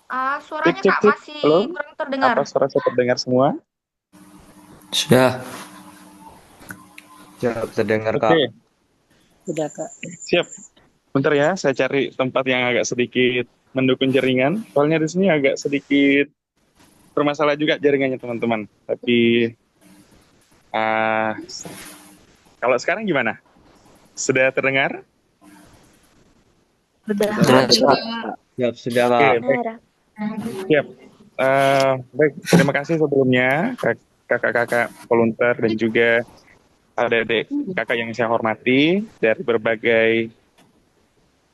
Cek, Suaranya cek, Kak cek. masih Halo? kurang terdengar. Apa suara saya terdengar semua? Sudah, jawab terdengar Kak. Oke, siap. Bentar ya, saya cari tempat yang agak sedikit mendukung jaringan. Soalnya di sini agak sedikit bermasalah juga jaringannya, teman-teman. Tapi, ah, kalau sekarang gimana? Sudah terdengar? Sudah Jelas Kak. Kak. Jawab sudah Kak. Oke, baik. Siap. Baik, terima kasih sebelumnya, kakak-kakak volunteer dan juga adik-adik kakak yang saya hormati dari berbagai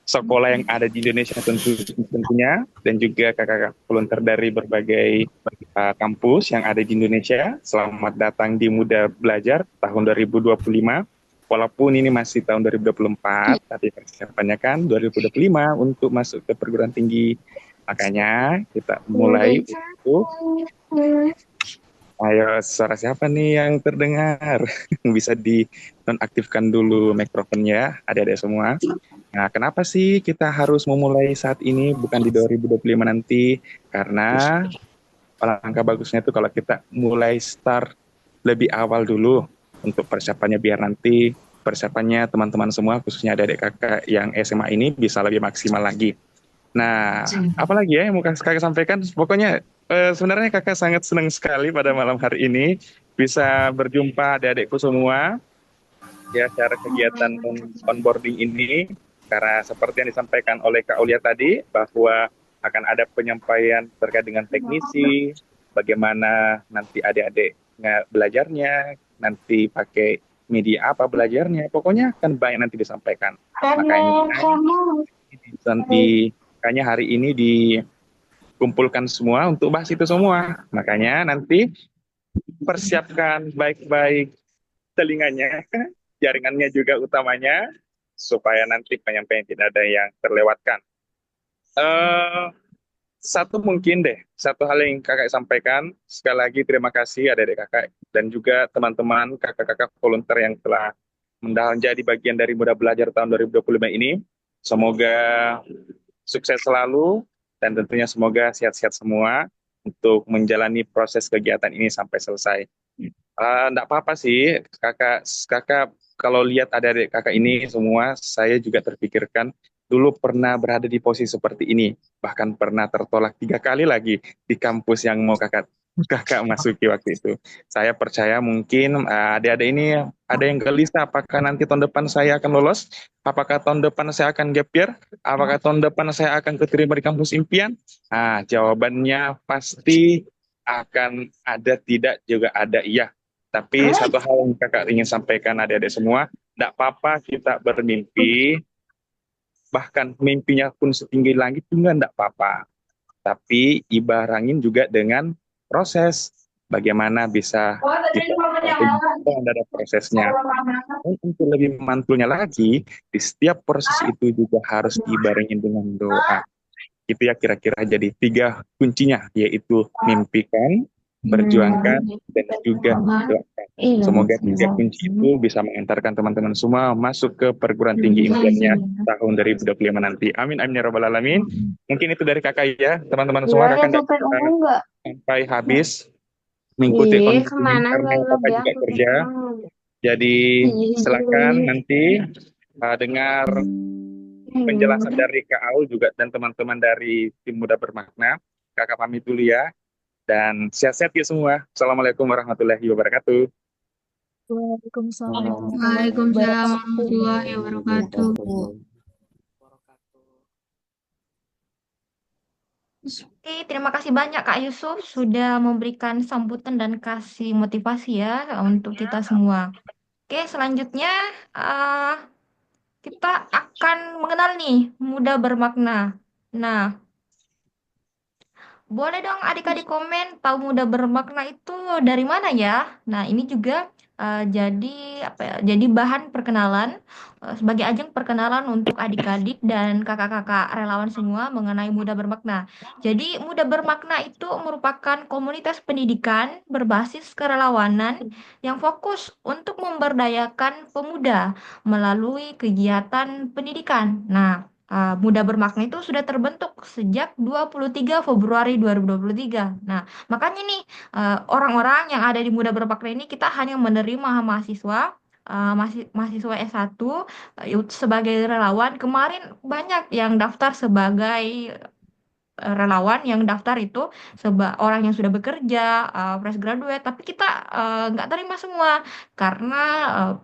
sekolah yang ada di Indonesia tentunya dan juga kakak-kakak volunteer dari berbagai kampus yang ada di Indonesia. Selamat datang di Muda Belajar tahun 2025. Walaupun ini masih tahun 2024, tapi persiapannya kan 2025 untuk masuk ke perguruan tinggi. Makanya kita mulai untuk ayo, suara siapa nih yang terdengar? Bisa dinonaktifkan dulu mikrofonnya, adik-adik semua. Nah, kenapa sih kita harus memulai saat ini, bukan di 2025 nanti? Karena alangkah bagusnya itu kalau kita mulai start lebih awal dulu untuk persiapannya, biar nanti persiapannya teman-teman semua, khususnya adik-adik kakak yang SMA ini bisa lebih maksimal lagi. Nah, apalagi ya yang mau kakak sampaikan? Pokoknya sebenarnya kakak sangat senang sekali pada malam hari ini bisa berjumpa adik-adikku semua ya secara kegiatan onboarding ini, karena seperti yang disampaikan oleh Kak Aulia tadi bahwa akan ada penyampaian terkait dengan teknisi, bagaimana nanti adik-adik belajarnya, nanti pakai media apa belajarnya, pokoknya akan banyak nanti disampaikan. Makanya makanya hari ini dikumpulkan semua untuk bahas itu semua. Makanya nanti persiapkan baik-baik telinganya, jaringannya juga utamanya, supaya nanti penyampaian tidak ada yang terlewatkan. Eh, Satu mungkin deh, satu hal yang kakak sampaikan, sekali lagi terima kasih adik-adik kakak, dan juga teman-teman kakak-kakak volunteer yang telah menjadi bagian dari Muda Belajar tahun 2025 ini. Semoga sukses selalu, dan tentunya semoga sehat-sehat semua untuk menjalani proses kegiatan ini sampai selesai. Enggak apa-apa sih, kakak. Kakak kalau lihat adik-adik kakak ini semua, saya juga terpikirkan dulu pernah berada di posisi seperti ini, bahkan pernah tertolak 3 kali lagi di kampus yang mau kakak kakak masuki waktu itu. Saya percaya mungkin adik-adik ini ada yang gelisah, apakah nanti tahun depan saya akan lolos, apakah tahun depan saya akan gap year, apakah tahun depan saya akan keterima di kampus impian. Jawabannya pasti akan ada tidak juga ada iya. Tapi satu hal yang kakak ingin sampaikan adik-adik semua, tidak apa-apa kita bermimpi, bahkan mimpinya pun setinggi langit juga tidak apa-apa. Tapi ibarangin juga dengan proses, bagaimana bisa kita ada prosesnya. Dan untuk lebih mantulnya lagi, di setiap proses itu juga harus dibarengin dengan doa. Itu ya kira-kira jadi 3 kuncinya, yaitu mimpikan, perjuangkan, dan juga doakan. Semoga 3 kunci itu bisa mengantarkan teman-teman semua masuk ke perguruan tinggi impiannya tahun 2025 nanti. Amin, amin ya robbal alamin. Mungkin itu dari kakak ya, teman-teman semua. Jualnya Kakak tidak pulpen bisa ungu nggak? sampai habis mengikuti Ih, online kemana karena nggak kakak lebih juga aku kerja. pegang. Jadi silakan nanti dengar penjelasan dari Kak Aul juga dan teman-teman dari tim Muda Bermakna. Kakak pamit dulu ya. Dan sehat-sehat ya semua. Assalamualaikum warahmatullahi wabarakatuh. Waalaikumsalam warahmatullahi Waalaikumsalam wabarakatuh. warahmatullahi wabarakatuh. Oke, terima kasih banyak Kak Yusuf sudah memberikan sambutan dan kasih motivasi ya untuk kita semua. Oke, selanjutnya eh, kita akan mengenal nih muda bermakna. Nah, boleh dong adik-adik komen tahu muda bermakna itu dari mana ya? Nah, ini juga jadi apa ya? Jadi bahan perkenalan sebagai ajang perkenalan untuk adik-adik dan kakak-kakak relawan semua mengenai muda bermakna. Jadi, muda bermakna itu merupakan komunitas pendidikan berbasis kerelawanan yang fokus untuk memberdayakan pemuda melalui kegiatan pendidikan. Nah, Muda Bermakna itu sudah terbentuk sejak 23 Februari 2023. Nah, makanya nih orang-orang yang ada di Muda Bermakna ini kita hanya menerima mahasiswa mahasiswa S1 sebagai relawan. Kemarin banyak yang daftar sebagai relawan yang daftar itu orang yang sudah bekerja, fresh graduate, tapi kita nggak terima semua karena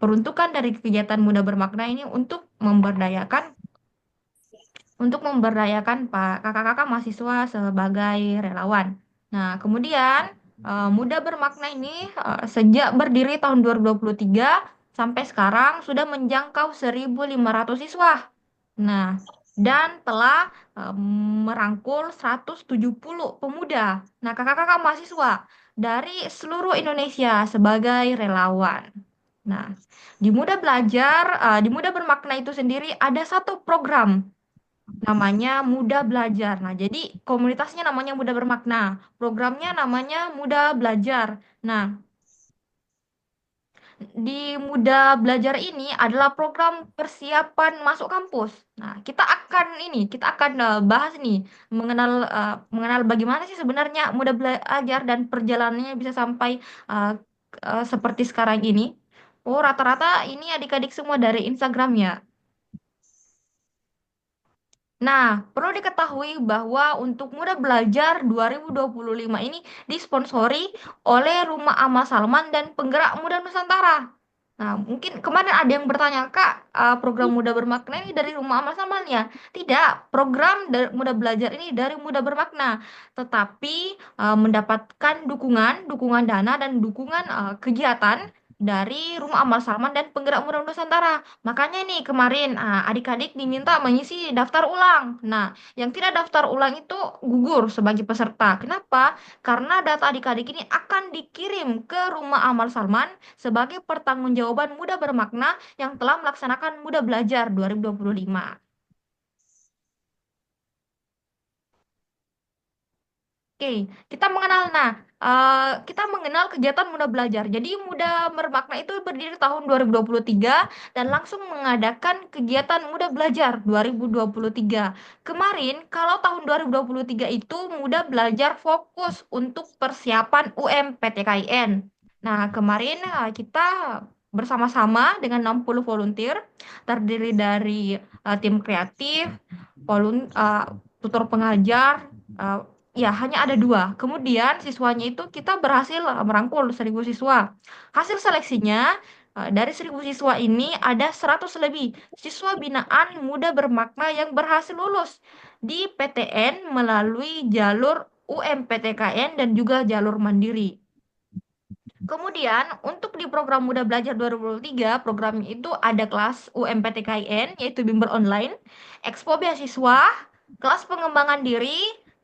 peruntukan dari kegiatan Muda Bermakna ini untuk memberdayakan Pak kakak-kakak mahasiswa sebagai relawan. Nah, kemudian Muda Bermakna ini sejak berdiri tahun 2023 sampai sekarang sudah menjangkau 1.500 siswa. Nah, dan telah merangkul 170 pemuda. Nah, kakak-kakak mahasiswa dari seluruh Indonesia sebagai relawan. Nah, di Muda Bermakna itu sendiri ada satu program namanya Muda Belajar. Nah, jadi komunitasnya namanya Muda Bermakna. Programnya namanya Muda Belajar. Nah, di Muda Belajar ini adalah program persiapan masuk kampus. Nah, kita akan bahas nih mengenal bagaimana sih sebenarnya Muda Belajar dan perjalanannya bisa sampai eh, seperti sekarang ini. Oh, rata-rata ini adik-adik semua dari Instagram ya. Nah, perlu diketahui bahwa untuk Muda Belajar 2025 ini disponsori oleh Rumah Amal Salman dan Penggerak Muda Nusantara. Nah, mungkin kemarin ada yang bertanya, Kak, program Muda Bermakna ini dari Rumah Amal Salman ya? Tidak, program Muda Belajar ini dari Muda Bermakna, tetapi mendapatkan dukungan dana dan dukungan kegiatan dari Rumah Amal Salman dan Penggerak Muda Nusantara. Makanya nih kemarin adik-adik diminta mengisi daftar ulang. Nah, yang tidak daftar ulang itu gugur sebagai peserta. Kenapa? Karena data adik-adik ini akan dikirim ke Rumah Amal Salman sebagai pertanggungjawaban Muda Bermakna yang telah melaksanakan Muda Belajar 2025. Oke, kita mengenal kegiatan Muda Belajar. Jadi Muda Bermakna itu berdiri tahun 2023 dan langsung mengadakan kegiatan Muda Belajar 2023. Kemarin, kalau tahun 2023 itu Muda Belajar fokus untuk persiapan UMPTKIN. Nah, kemarin kita bersama-sama dengan 60 volunteer terdiri dari tim kreatif, tutor pengajar, eh, ya, hanya ada dua. Kemudian siswanya itu kita berhasil merangkul 1.000 siswa. Hasil seleksinya dari 1.000 siswa ini ada 100 lebih siswa binaan Muda Bermakna yang berhasil lulus di PTN melalui jalur UMPTKN dan juga jalur mandiri. Kemudian untuk di program Muda Belajar 2023, programnya itu ada kelas UMPTKIN yaitu bimbel online, Expo Beasiswa, kelas pengembangan diri,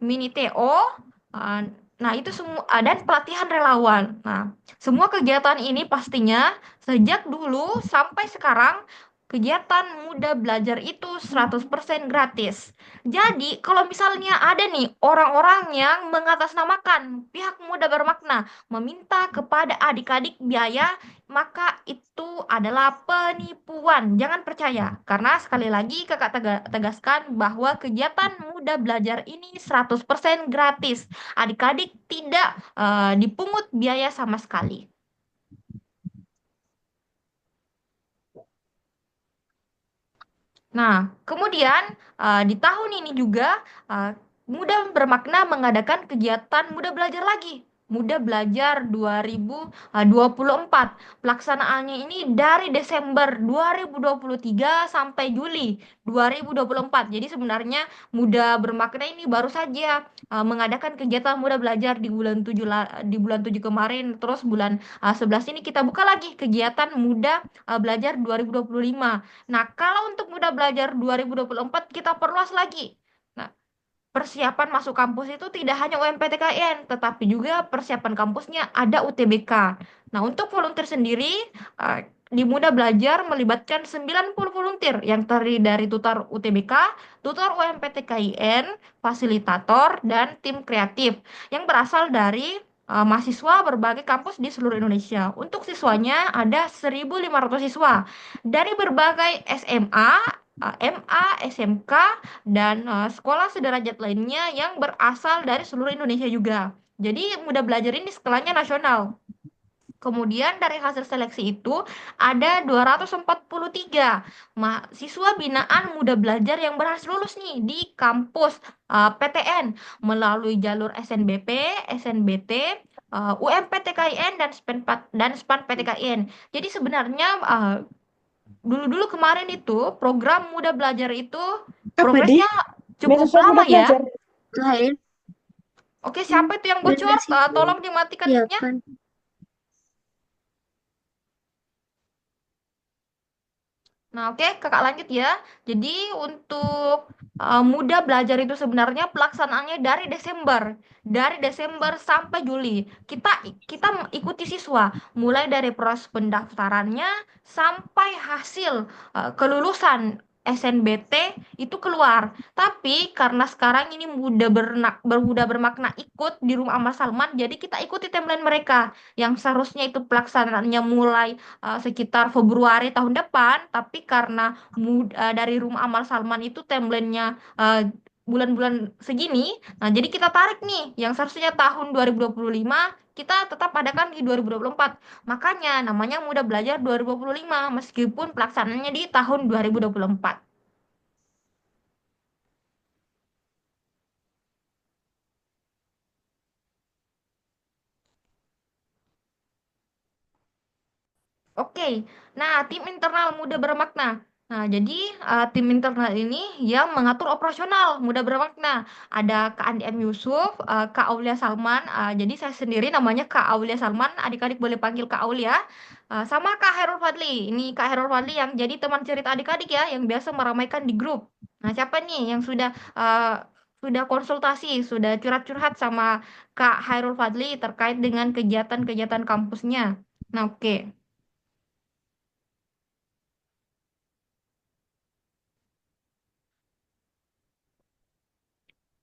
mini TO, uh, nah itu semua dan pelatihan relawan. Nah, semua kegiatan ini pastinya sejak dulu sampai sekarang kegiatan Muda Belajar itu 100% gratis. Jadi, kalau misalnya ada nih orang-orang yang mengatasnamakan pihak Muda Bermakna meminta kepada adik-adik biaya, maka itu adalah penipuan. Jangan percaya, karena sekali lagi kakak tegaskan bahwa kegiatan Muda Belajar ini 100% gratis. Adik-adik tidak dipungut biaya sama sekali. Nah, kemudian di tahun ini juga uh, Muda Bermakna mengadakan kegiatan Muda Belajar lagi. Muda Belajar 2024. Pelaksanaannya ini dari Desember 2023 sampai Juli 2024. Jadi sebenarnya Muda Bermakna ini baru saja mengadakan kegiatan Muda Belajar di bulan 7 di bulan 7 kemarin. Terus bulan 11 ini kita buka lagi kegiatan Muda Belajar 2025. Nah, kalau untuk Muda Belajar 2024 kita perluas lagi. Nah, persiapan masuk kampus itu tidak hanya UMPTKN, tetapi juga persiapan kampusnya ada UTBK. Nah, untuk volunteer sendiri, eh, di Muda Belajar melibatkan 90 volunteer yang terdiri dari tutor UTBK, tutor UMPTKIN, fasilitator, dan tim kreatif yang berasal dari mahasiswa berbagai kampus di seluruh Indonesia. Untuk siswanya ada 1.500 siswa dari berbagai SMA, MA, SMK, dan sekolah sederajat lainnya yang berasal dari seluruh Indonesia juga. Jadi Muda Belajar ini skalanya nasional. Kemudian dari hasil seleksi itu ada 243 mahasiswa binaan Muda Belajar yang berhasil lulus nih di kampus PTN melalui jalur SNBP, SNBT, UMPTKIN dan SPAN PTKIN. Jadi sebenarnya dulu-dulu kemarin itu program Muda Belajar itu Apa deh? progresnya cukup Beasiswa lama Muda ya. Belajar lain. Oke, siapa itu yang Dan bocor? beasiswa. Tolong dimatikan Iya mic-nya. kan? Nah, oke, kakak lanjut ya. Jadi untuk Muda Belajar itu sebenarnya pelaksanaannya dari Desember sampai Juli. Kita ikuti siswa mulai dari proses pendaftarannya sampai hasil kelulusan SNBT itu keluar. Tapi karena sekarang ini muda bermakna ikut di rumah Amal Salman, jadi kita ikuti timeline mereka yang seharusnya itu pelaksanaannya mulai sekitar Februari tahun depan, tapi karena dari Rumah Amal Salman itu timelinenya bulan-bulan segini, nah jadi kita tarik nih, yang seharusnya tahun 2025, kita tetap adakan di 2024. Makanya namanya Muda Belajar 2025, meskipun pelaksanaannya di tahun 2024. Oke, nah tim internal Muda Bermakna. Nah, jadi tim internal ini yang mengatur operasional Muda Bermakna. Ada Kak Andi M. Yusuf, Kak Aulia Salman. Jadi saya sendiri namanya Kak Aulia Salman. Adik-adik boleh panggil Kak Aulia. Sama Kak Herul Fadli. Ini Kak Herul Fadli yang jadi teman cerita adik-adik ya, yang biasa meramaikan di grup. Nah, siapa nih yang sudah konsultasi, sudah curhat-curhat sama Kak Hairul Fadli terkait dengan kegiatan-kegiatan kampusnya? Nah, oke.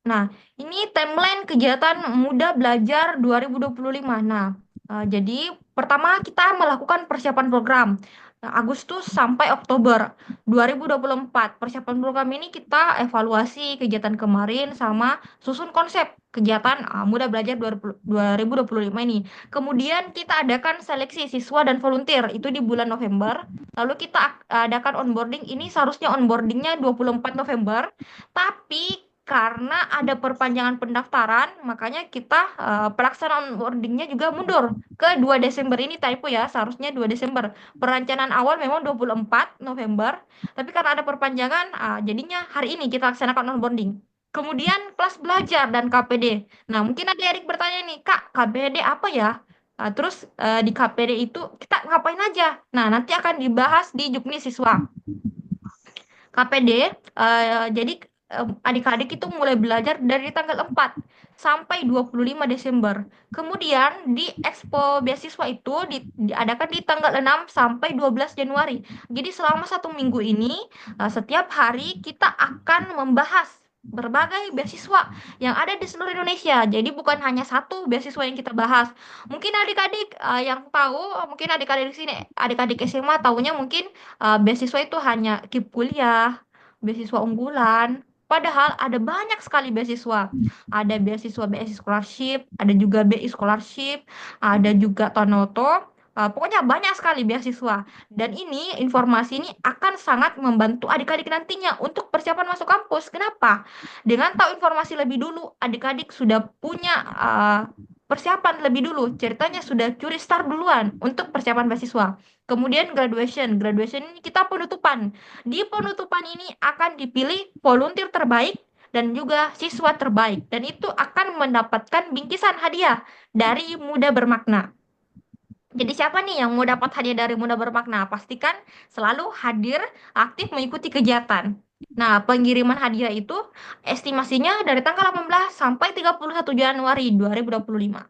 Nah, ini timeline kegiatan Muda Belajar 2025. Nah, jadi pertama kita melakukan persiapan program. Nah, Agustus sampai Oktober 2024. Persiapan program ini kita evaluasi kegiatan kemarin sama susun konsep kegiatan Muda Belajar 2025 ini. Kemudian kita adakan seleksi siswa dan volunteer itu di bulan November. Lalu kita adakan onboarding, ini seharusnya onboardingnya 24 November. Tapi karena ada perpanjangan pendaftaran, makanya kita pelaksanaan onboardingnya juga mundur ke 2 Desember ini, typo ya, seharusnya 2 Desember. Perencanaan awal memang 24 November, tapi karena ada perpanjangan, jadinya hari ini kita laksanakan onboarding. Kemudian kelas belajar dan KPD. Nah, mungkin ada Erik bertanya nih, Kak, KPD apa ya? Terus di KPD itu kita ngapain aja? Nah, nanti akan dibahas di Juknis Siswa. KPD, jadi adik-adik itu mulai belajar dari tanggal 4 sampai 25 Desember. Kemudian di Expo Beasiswa itu diadakan di tanggal 6 sampai 12 Januari. Jadi selama 1 minggu ini, setiap hari kita akan membahas berbagai beasiswa yang ada di seluruh Indonesia. Jadi bukan hanya satu beasiswa yang kita bahas. Mungkin adik-adik yang tahu, mungkin adik-adik di sini, adik-adik SMA tahunya mungkin beasiswa itu hanya KIP kuliah, beasiswa unggulan. Padahal ada banyak sekali beasiswa. Ada beasiswa BSI Scholarship, ada juga BI Scholarship, ada juga Tonoto. Pokoknya banyak sekali beasiswa. Dan ini informasi ini akan sangat membantu adik-adik nantinya untuk persiapan masuk kampus. Kenapa? Dengan tahu informasi lebih dulu, adik-adik sudah punya persiapan lebih dulu. Ceritanya sudah curi start duluan untuk persiapan beasiswa. Kemudian graduation. Graduation ini kita penutupan. Di penutupan ini akan dipilih volunteer terbaik dan juga siswa terbaik. Dan itu akan mendapatkan bingkisan hadiah dari Muda Bermakna. Jadi siapa nih yang mau dapat hadiah dari Muda Bermakna? Pastikan selalu hadir, aktif mengikuti kegiatan. Nah, pengiriman hadiah itu estimasinya dari tanggal 18 sampai 31 Januari 2025.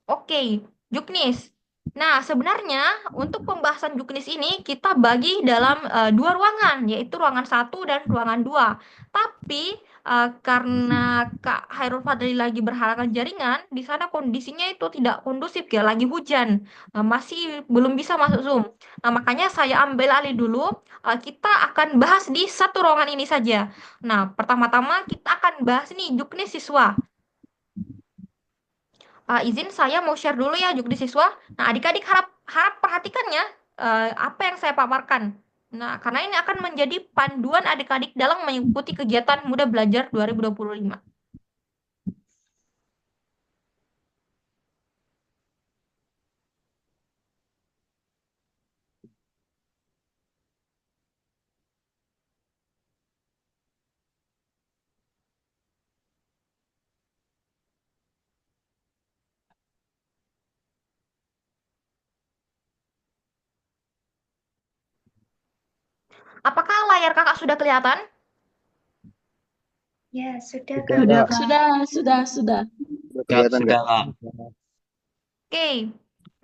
Oke, Juknis. Nah, sebenarnya untuk pembahasan Juknis ini kita bagi dalam 2 ruangan, yaitu ruangan 1 dan ruangan 2. Tapi karena Kak Hairul Fadli lagi berhalangan jaringan, di sana kondisinya itu tidak kondusif ya, lagi hujan, masih belum bisa masuk Zoom. Nah, makanya saya ambil alih dulu. Kita akan bahas di satu ruangan ini saja. Nah, pertama-tama kita akan bahas nih juknis siswa. Izin saya mau share dulu ya juknis siswa. Nah, adik-adik harap harap perhatikan ya apa yang saya paparkan. Nah, karena ini akan menjadi panduan adik-adik dalam mengikuti kegiatan Muda Belajar 2025. Apakah layar kakak sudah kelihatan? Ya, sudah, Sudah, Kak. Sudah, Kak. Kak. Sudah. Sudah, Kelihatan sudah, nggak? Kak. Oke.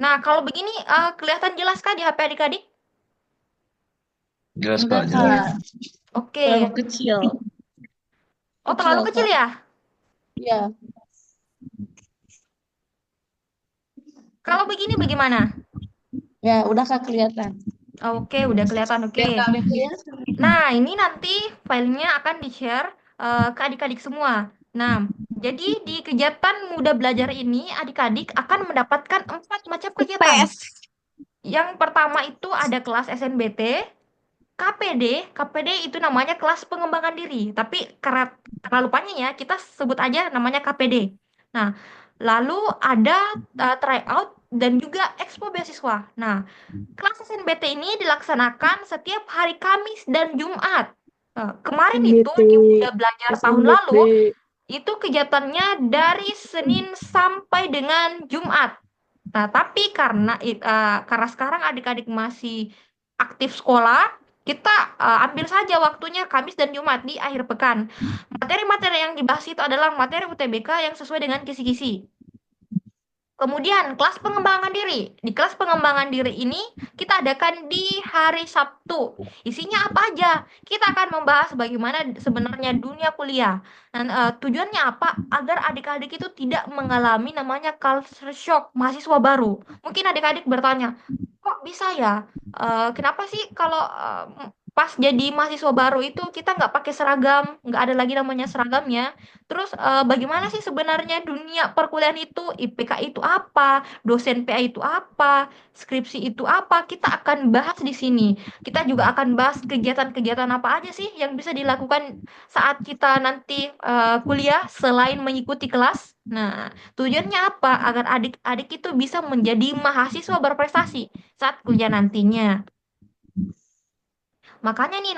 Nah, kalau begini kelihatan jelas kah di HP adik-adik? Jelas, Enggak, Kak. Jelas. Kak. Oke. Terlalu kecil. Oh, terlalu kecil Kak. ya? Iya. Kalau begini bagaimana? Ya, udah Kak kelihatan. Oke, udah kelihatan. Oke. Udah kelihatan. Nah, ini nanti filenya akan di-share ke adik-adik semua. Nah, jadi di kegiatan Muda Belajar ini, adik-adik akan mendapatkan 4 macam kegiatan. Yang pertama itu ada kelas SNBT, KPD itu namanya kelas pengembangan diri. Tapi karena lupanya ya, kita sebut aja namanya KPD. Nah, lalu ada tryout dan juga expo beasiswa. Nah, kelas SNBT ini dilaksanakan setiap hari Kamis dan Jumat. Kemarin itu di Muda Belajar tahun lalu, itu kegiatannya dari Senin sampai dengan Jumat. Nah, tapi karena sekarang adik-adik masih aktif sekolah, kita ambil saja waktunya Kamis dan Jumat di akhir pekan. Materi-materi yang dibahas itu adalah materi UTBK yang sesuai dengan kisi-kisi. Kemudian kelas pengembangan diri. Di kelas pengembangan diri ini kita adakan di hari Sabtu. Isinya apa aja? Kita akan membahas bagaimana sebenarnya dunia kuliah. Dan tujuannya apa? Agar adik-adik itu tidak mengalami namanya culture shock mahasiswa baru. Mungkin adik-adik bertanya, kok bisa ya? Kenapa sih kalau pas jadi mahasiswa baru itu kita nggak pakai seragam, nggak ada lagi namanya seragamnya. Terus bagaimana sih sebenarnya dunia perkuliahan itu, IPK itu apa, dosen PA itu apa, skripsi itu apa, kita akan bahas di sini. Kita juga akan bahas kegiatan-kegiatan apa aja sih yang bisa dilakukan saat kita nanti kuliah selain mengikuti kelas. Nah, tujuannya apa? Agar adik-adik itu bisa menjadi mahasiswa berprestasi saat kuliah nantinya. Makanya nih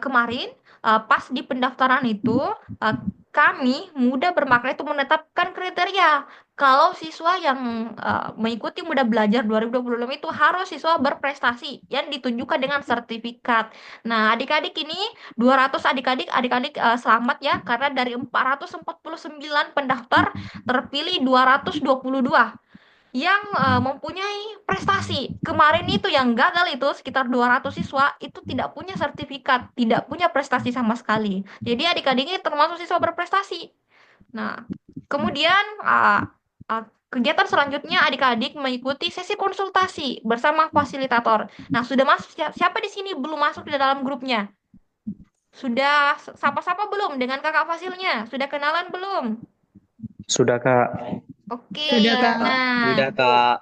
kemarin pas di pendaftaran itu kami Muda Bermakna itu menetapkan kriteria kalau siswa yang mengikuti Muda Belajar 2025 itu harus siswa berprestasi yang ditunjukkan dengan sertifikat. Nah, adik-adik ini 200 adik-adik selamat ya karena dari 449 pendaftar terpilih 222 yang mempunyai prestasi. Kemarin itu yang gagal itu sekitar 200 siswa itu tidak punya sertifikat, tidak punya prestasi sama sekali. Jadi adik-adiknya termasuk siswa berprestasi. Nah, kemudian kegiatan selanjutnya adik-adik mengikuti sesi konsultasi bersama fasilitator. Nah, sudah masuk siapa di sini belum masuk di dalam grupnya? Sudah sapa-sapa belum dengan kakak fasilnya? Sudah kenalan belum? Sudah, Kak. Oke. Sudah, Kak. Nah, Sudah, Kak.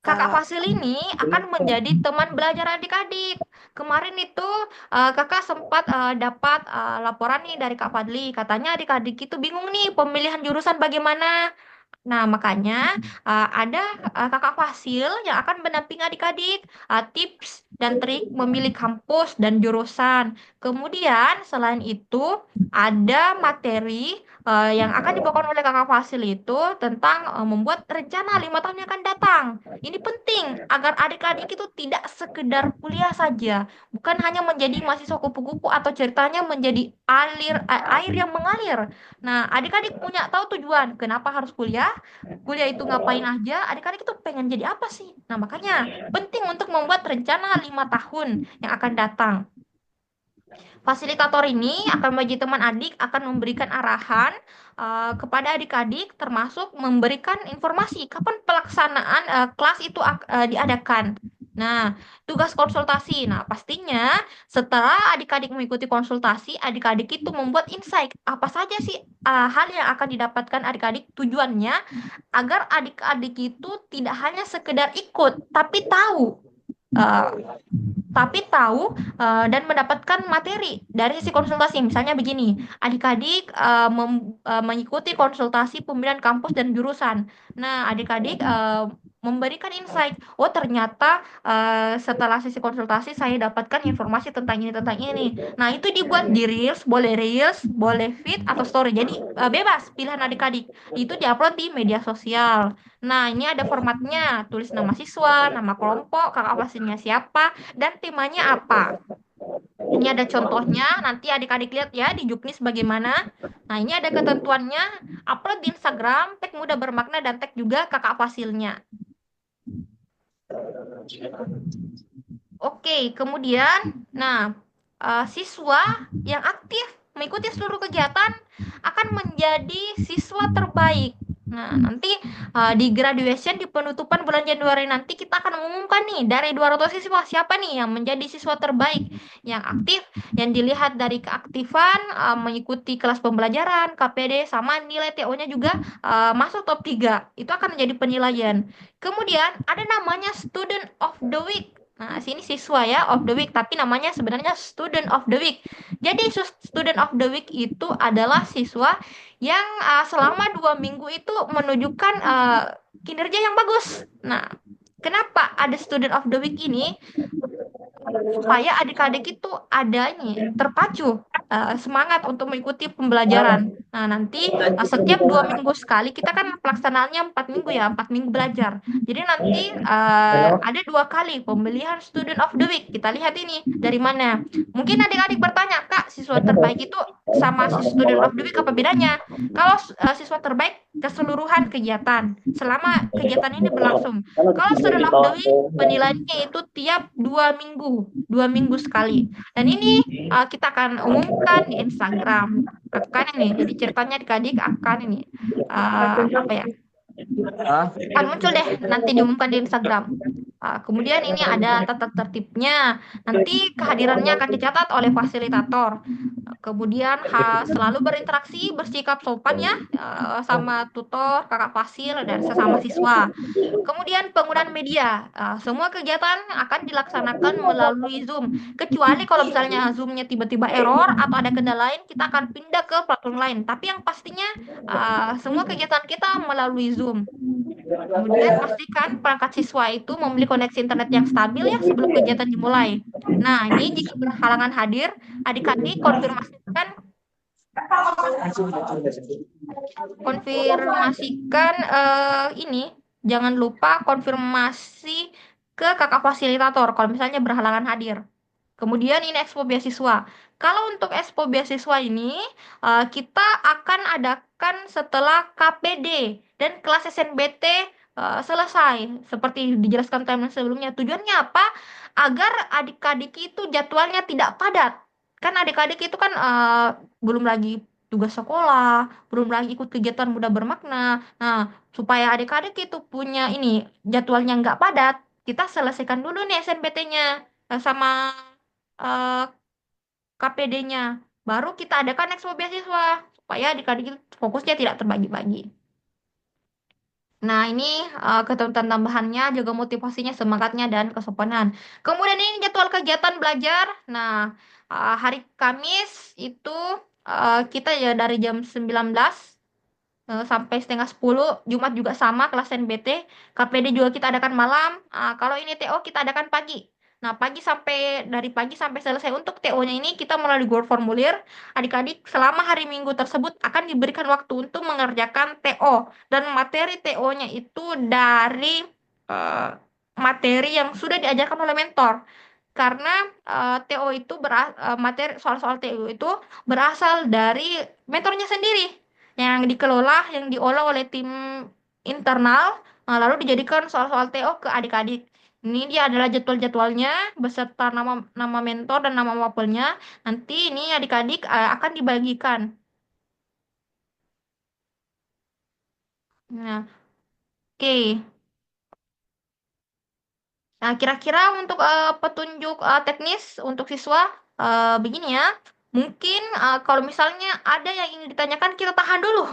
Kakak Fasil ini akan menjadi teman belajar adik-adik. Kemarin itu kakak sempat dapat laporan nih dari Kak Fadli. Katanya adik-adik itu bingung nih pemilihan jurusan bagaimana. Nah, makanya ada kakak Fasil yang akan mendampingi adik-adik tips dan trik memilih kampus dan jurusan. Kemudian selain itu ada materi yang akan dibawakan oleh kakak Fasil itu tentang membuat rencana 5 tahun yang akan datang. Ini penting agar adik-adik itu tidak sekedar kuliah saja, bukan hanya menjadi mahasiswa kupu-kupu atau ceritanya menjadi air yang mengalir. Nah, adik-adik punya tahu tujuan kenapa harus kuliah, kuliah itu ngapain aja, adik-adik itu pengen jadi apa sih? Nah, makanya penting untuk membuat rencana 5 tahun yang akan datang. Fasilitator ini akan menjadi teman adik, akan memberikan arahan kepada adik-adik, termasuk memberikan informasi kapan pelaksanaan kelas itu diadakan. Nah, tugas konsultasi. Nah, pastinya setelah adik-adik mengikuti konsultasi, adik-adik itu membuat insight apa saja sih hal yang akan didapatkan adik-adik. Tujuannya agar adik-adik itu tidak hanya sekedar ikut, uh, dan mendapatkan materi dari sisi konsultasi. Misalnya begini, adik-adik mengikuti konsultasi pemilihan kampus dan jurusan. Nah, adik-adik memberikan insight, oh ternyata setelah sesi konsultasi saya dapatkan informasi tentang ini, tentang ini. Nah, itu dibuat di Reels, boleh feed atau story. Jadi bebas pilihan adik-adik. Itu diupload di media sosial. Nah, ini ada formatnya, tulis nama siswa, nama kelompok, kakak kelasnya siapa, dan temanya apa. Ini ada contohnya, nanti adik-adik lihat ya di Juknis bagaimana. Nah, ini ada ketentuannya, upload di Instagram, tag mudah bermakna, dan tag juga kakak fasilnya. Oke, kemudian, nah, siswa yang aktif mengikuti seluruh kegiatan akan menjadi siswa terbaik. Nah, nanti di graduation, di penutupan bulan Januari nanti kita akan mengumumkan nih dari 200 siswa siapa nih yang menjadi siswa terbaik yang aktif, yang dilihat dari keaktifan, mengikuti kelas pembelajaran, KPD, sama nilai TO-nya juga masuk top 3. Itu akan menjadi penilaian. Kemudian ada namanya Student of the Week. Nah, sini siswa ya of the week, tapi namanya sebenarnya Student of the Week. Jadi Student of the Week itu adalah siswa yang selama 2 minggu itu menunjukkan kinerja yang bagus. Nah, kenapa ada Student of the Week ini? Supaya adik-adik itu adanya terpacu semangat untuk mengikuti pembelajaran. Nah, nanti setiap 2 minggu sekali kita kan pelaksanaannya 4 minggu ya, 4 minggu belajar. Jadi nanti ada 2 kali pemilihan Student of the Week. Kita lihat ini dari mana. Mungkin adik-adik bertanya, Kak, siswa terbaik itu sama Student of the Week apa bedanya? Kalau siswa terbaik keseluruhan kegiatan selama kegiatan ini berlangsung. Kalau Student of the Week penilaiannya itu tiap 2 minggu sekali. Dan ini kita akan umumkan di Instagram. Akan ini, jadi ceritanya adik-adik akan ini apa ya? Akan muncul deh nanti diumumkan di Instagram. Kemudian ini ada tata tertibnya. Nanti kehadirannya akan dicatat oleh fasilitator. Kemudian selalu berinteraksi, bersikap sopan ya sama tutor, kakak fasil, dan sesama siswa. Kemudian penggunaan media. Semua kegiatan akan dilaksanakan melalui Zoom. Kecuali kalau misalnya Zoom-nya tiba-tiba error atau ada kendala lain, kita akan pindah ke platform lain. Tapi yang pastinya semua kegiatan kita melalui Zoom. Kemudian pastikan perangkat siswa itu memiliki koneksi internet yang stabil ya sebelum kegiatan dimulai. Nah, ini jika berhalangan hadir, adik-adik konfirmasikan ini, jangan lupa konfirmasi ke kakak fasilitator kalau misalnya berhalangan hadir. Kemudian ini expo beasiswa. Kalau untuk expo beasiswa ini kita akan adakan setelah KPD dan kelas SNBT selesai. Seperti dijelaskan timeline sebelumnya. Tujuannya apa? Agar adik-adik itu jadwalnya tidak padat. Kan adik-adik itu kan belum lagi tugas sekolah, belum lagi ikut kegiatan mudah bermakna. Nah, supaya adik-adik itu punya ini jadwalnya nggak padat, kita selesaikan dulu nih SNBT-nya sama KPD-nya. Baru kita adakan expo beasiswa supaya adik-adik fokusnya tidak terbagi-bagi. Nah, ini ketentuan tambahannya, juga motivasinya, semangatnya, dan kesopanan. Kemudian ini jadwal kegiatan belajar. Nah, hari Kamis itu kita ya dari jam 19 sampai setengah 10. Jumat juga sama kelas NBT. KPD juga kita adakan malam. Kalau ini TO kita adakan pagi. Nah, dari pagi sampai selesai. Untuk TO-nya ini kita melalui Google Formulir. Adik-adik selama hari Minggu tersebut akan diberikan waktu untuk mengerjakan TO. Dan materi TO-nya itu dari materi yang sudah diajarkan oleh mentor. Karena TO itu materi soal-soal TO itu berasal dari mentornya sendiri yang diolah oleh tim internal, lalu dijadikan soal-soal TO ke adik-adik. Ini dia adalah jadwal-jadwalnya beserta nama nama mentor dan nama mapelnya. Nanti ini adik-adik akan dibagikan. Nah, oke. Nah, kira-kira untuk petunjuk teknis untuk siswa begini ya. Mungkin kalau misalnya ada yang ingin ditanyakan, kita tahan dulu.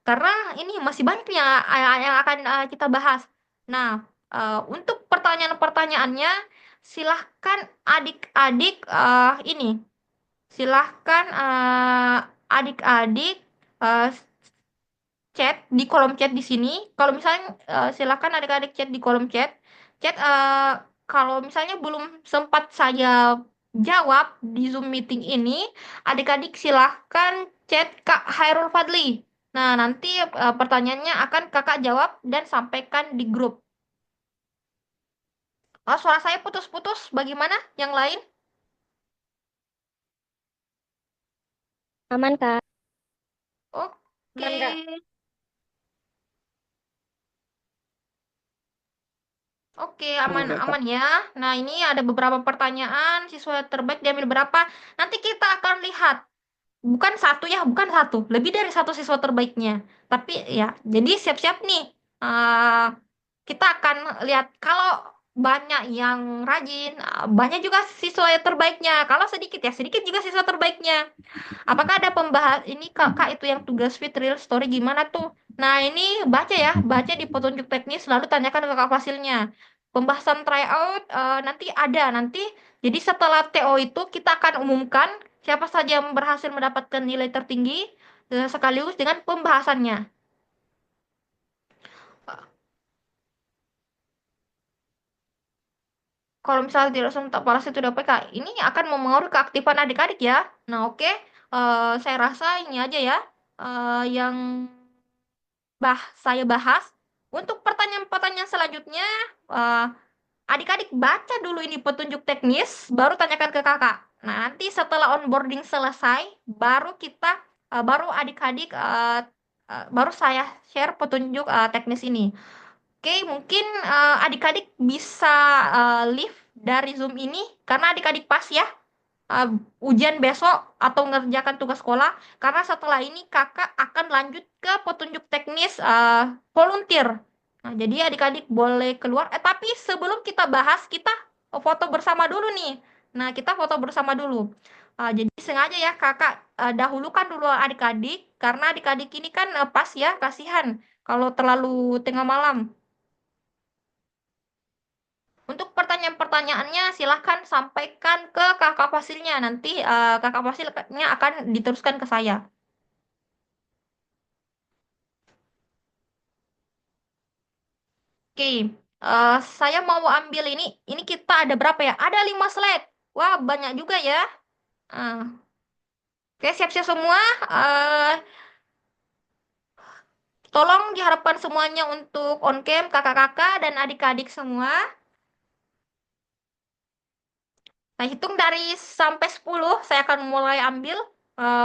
Karena ini masih banyak yang akan kita bahas. Nah, untuk pertanyaan-pertanyaannya, silahkan adik-adik ini. Silahkan adik-adik eh, chat di kolom chat di sini. Kalau misalnya silakan adik-adik chat di kolom chat. Chat kalau misalnya belum sempat saya jawab di Zoom meeting ini, adik-adik silahkan chat Kak Hairul Fadli. Nah, nanti pertanyaannya akan Kakak jawab dan sampaikan di grup. Oh, suara saya putus-putus. Bagaimana yang lain? Aman, Kak. Oke. Aman, Kak. Oke, aman-aman ya. Nah, ini ada beberapa pertanyaan, siswa terbaik diambil berapa. Nanti kita akan lihat. Bukan satu ya, bukan satu. Lebih dari satu siswa terbaiknya. Tapi ya, jadi siap-siap nih. Eh, kita akan lihat kalau banyak yang rajin, banyak juga siswa yang terbaiknya. Kalau sedikit ya, sedikit juga siswa terbaiknya. Apakah ada pembahas ini kak itu yang tugas fit real story gimana tuh? Nah ini baca ya, baca di petunjuk teknis lalu tanyakan ke kak Fasilnya. Pembahasan tryout nanti ada nanti. Jadi setelah TO itu kita akan umumkan siapa saja yang berhasil mendapatkan nilai tertinggi sekaligus dengan pembahasannya. Kalau misalnya tidak sontak balas itu dapat kak, ini akan mempengaruhi keaktifan adik-adik ya. Nah oke, saya rasa ini aja ya yang saya bahas. Untuk pertanyaan-pertanyaan selanjutnya, eh, adik-adik baca dulu ini petunjuk teknis, baru tanyakan ke kakak. Nah, nanti setelah onboarding selesai, baru adik-adik, baru saya share petunjuk teknis ini. Oke, mungkin adik-adik bisa leave dari Zoom ini, karena adik-adik pas ya uh, ujian besok atau ngerjakan tugas sekolah karena setelah ini kakak akan lanjut ke petunjuk teknis volunteer. Nah, jadi adik-adik boleh keluar. Tapi sebelum kita bahas, kita foto bersama dulu nih. Nah, kita foto bersama dulu. Jadi sengaja ya kakak dahulukan dulu adik-adik karena adik-adik ini kan pas ya kasihan kalau terlalu tengah malam. Untuk pertanyaan-pertanyaannya silahkan sampaikan ke kakak Fasilnya. Nanti kakak Fasilnya akan diteruskan ke saya. Oke, saya mau ambil ini. Ini kita ada berapa ya? Ada 5 slide. Wah, banyak juga ya. Uh, oke, siap-siap semua. Eh, tolong diharapkan semuanya untuk on cam kakak-kakak dan adik-adik semua. Nah, hitung dari sampai 10, saya akan mulai ambil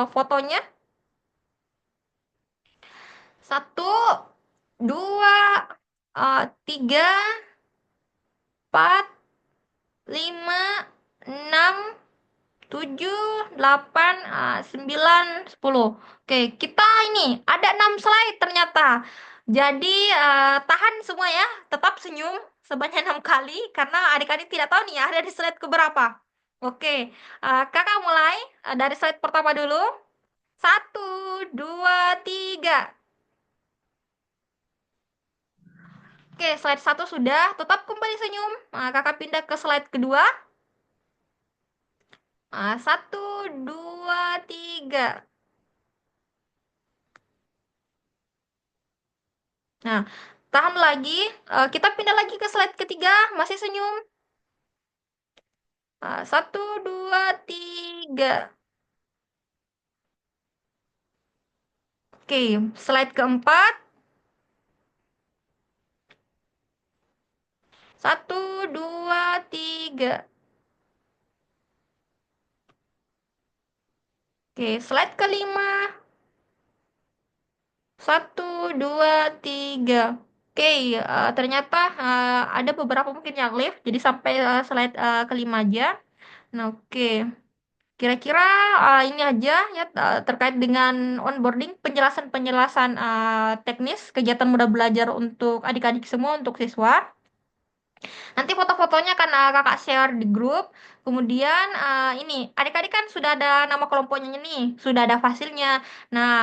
fotonya. Satu, dua, tiga, empat, lima, enam, tujuh, delapan, sembilan, sepuluh. Oke, kita ini ada 6 slide ternyata. Jadi tahan semua ya, tetap senyum sebanyak 6 kali karena adik-adik tidak tahu nih ada di slide keberapa. Oke, kakak mulai dari slide pertama dulu. Satu, dua, tiga. Oke, slide satu sudah. Tetap kembali senyum. Nah, kakak pindah ke slide kedua. Nah, satu, dua, tiga. Nah, tahan lagi. Kita pindah lagi ke slide ketiga. Masih senyum. Nah, satu, dua, tiga. Oke, slide keempat. Satu, dua, tiga. Oke, slide kelima. Satu, dua, tiga. Oke, ternyata ada beberapa mungkin yang live, jadi sampai slide kelima aja. Nah, oke. Kira-kira ini aja ya terkait dengan onboarding, penjelasan-penjelasan teknis kegiatan mudah belajar untuk adik-adik semua, untuk siswa. Nanti foto-fotonya akan kakak share di grup. Kemudian ini adik-adik kan sudah ada nama kelompoknya nih, sudah ada fasilnya. Nah,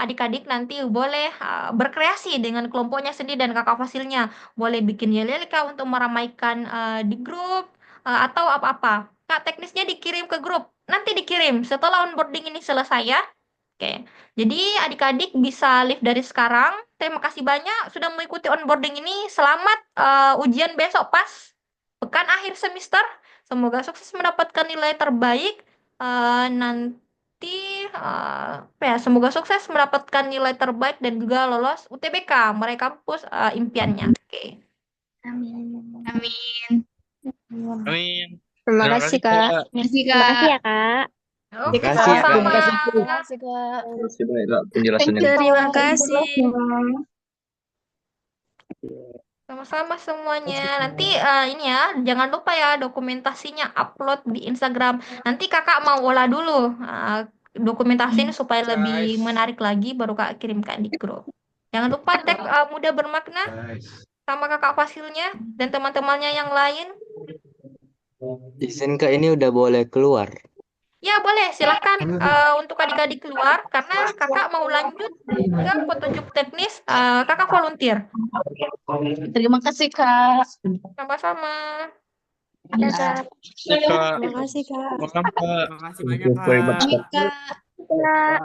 adik-adik nanti boleh berkreasi dengan kelompoknya sendiri dan kakak fasilnya. Boleh bikin yel-yelika untuk meramaikan di grup atau apa-apa. Kak, teknisnya dikirim ke grup. Nanti dikirim setelah onboarding ini selesai ya. Oke, jadi adik-adik bisa live dari sekarang. Terima kasih banyak sudah mengikuti onboarding ini. Selamat ujian besok pas pekan akhir semester. Semoga sukses mendapatkan nilai terbaik. Nanti apa ya? Semoga sukses mendapatkan nilai terbaik dan juga lolos UTBK, meraih kampus impiannya. Oke. Amin. Amin. Amin. Terima Terima kasih, kasih, Kak. Kak. Merci, Terima kasih Kak. ya, Kak. Oke, Terima kasih ya, Kak. sama-sama. Terima kasih, Kak. Masih banyak Kak penjelasannya. Terima kasih. Sama-sama semuanya. Nanti ini ya, jangan lupa ya dokumentasinya upload di Instagram. Nanti kakak mau olah dulu dokumentasinya supaya lebih menarik lagi, baru kak kirimkan di grup. Jangan lupa tag mudah bermakna sama kakak Fasilnya dan teman-temannya yang lain. Izin Kak, ini udah boleh keluar. Ya boleh, silahkan untuk adik-adik keluar karena kakak mau lanjut ke petunjuk teknis. Kakak volunteer. Terima kasih, Kak. Sama-sama. Ya, Dadah. Kak. Kak. Terima kasih, Kak. Malam, Kak. Terima kasih banyak, Thank you very much, Kak. Kak. Kak.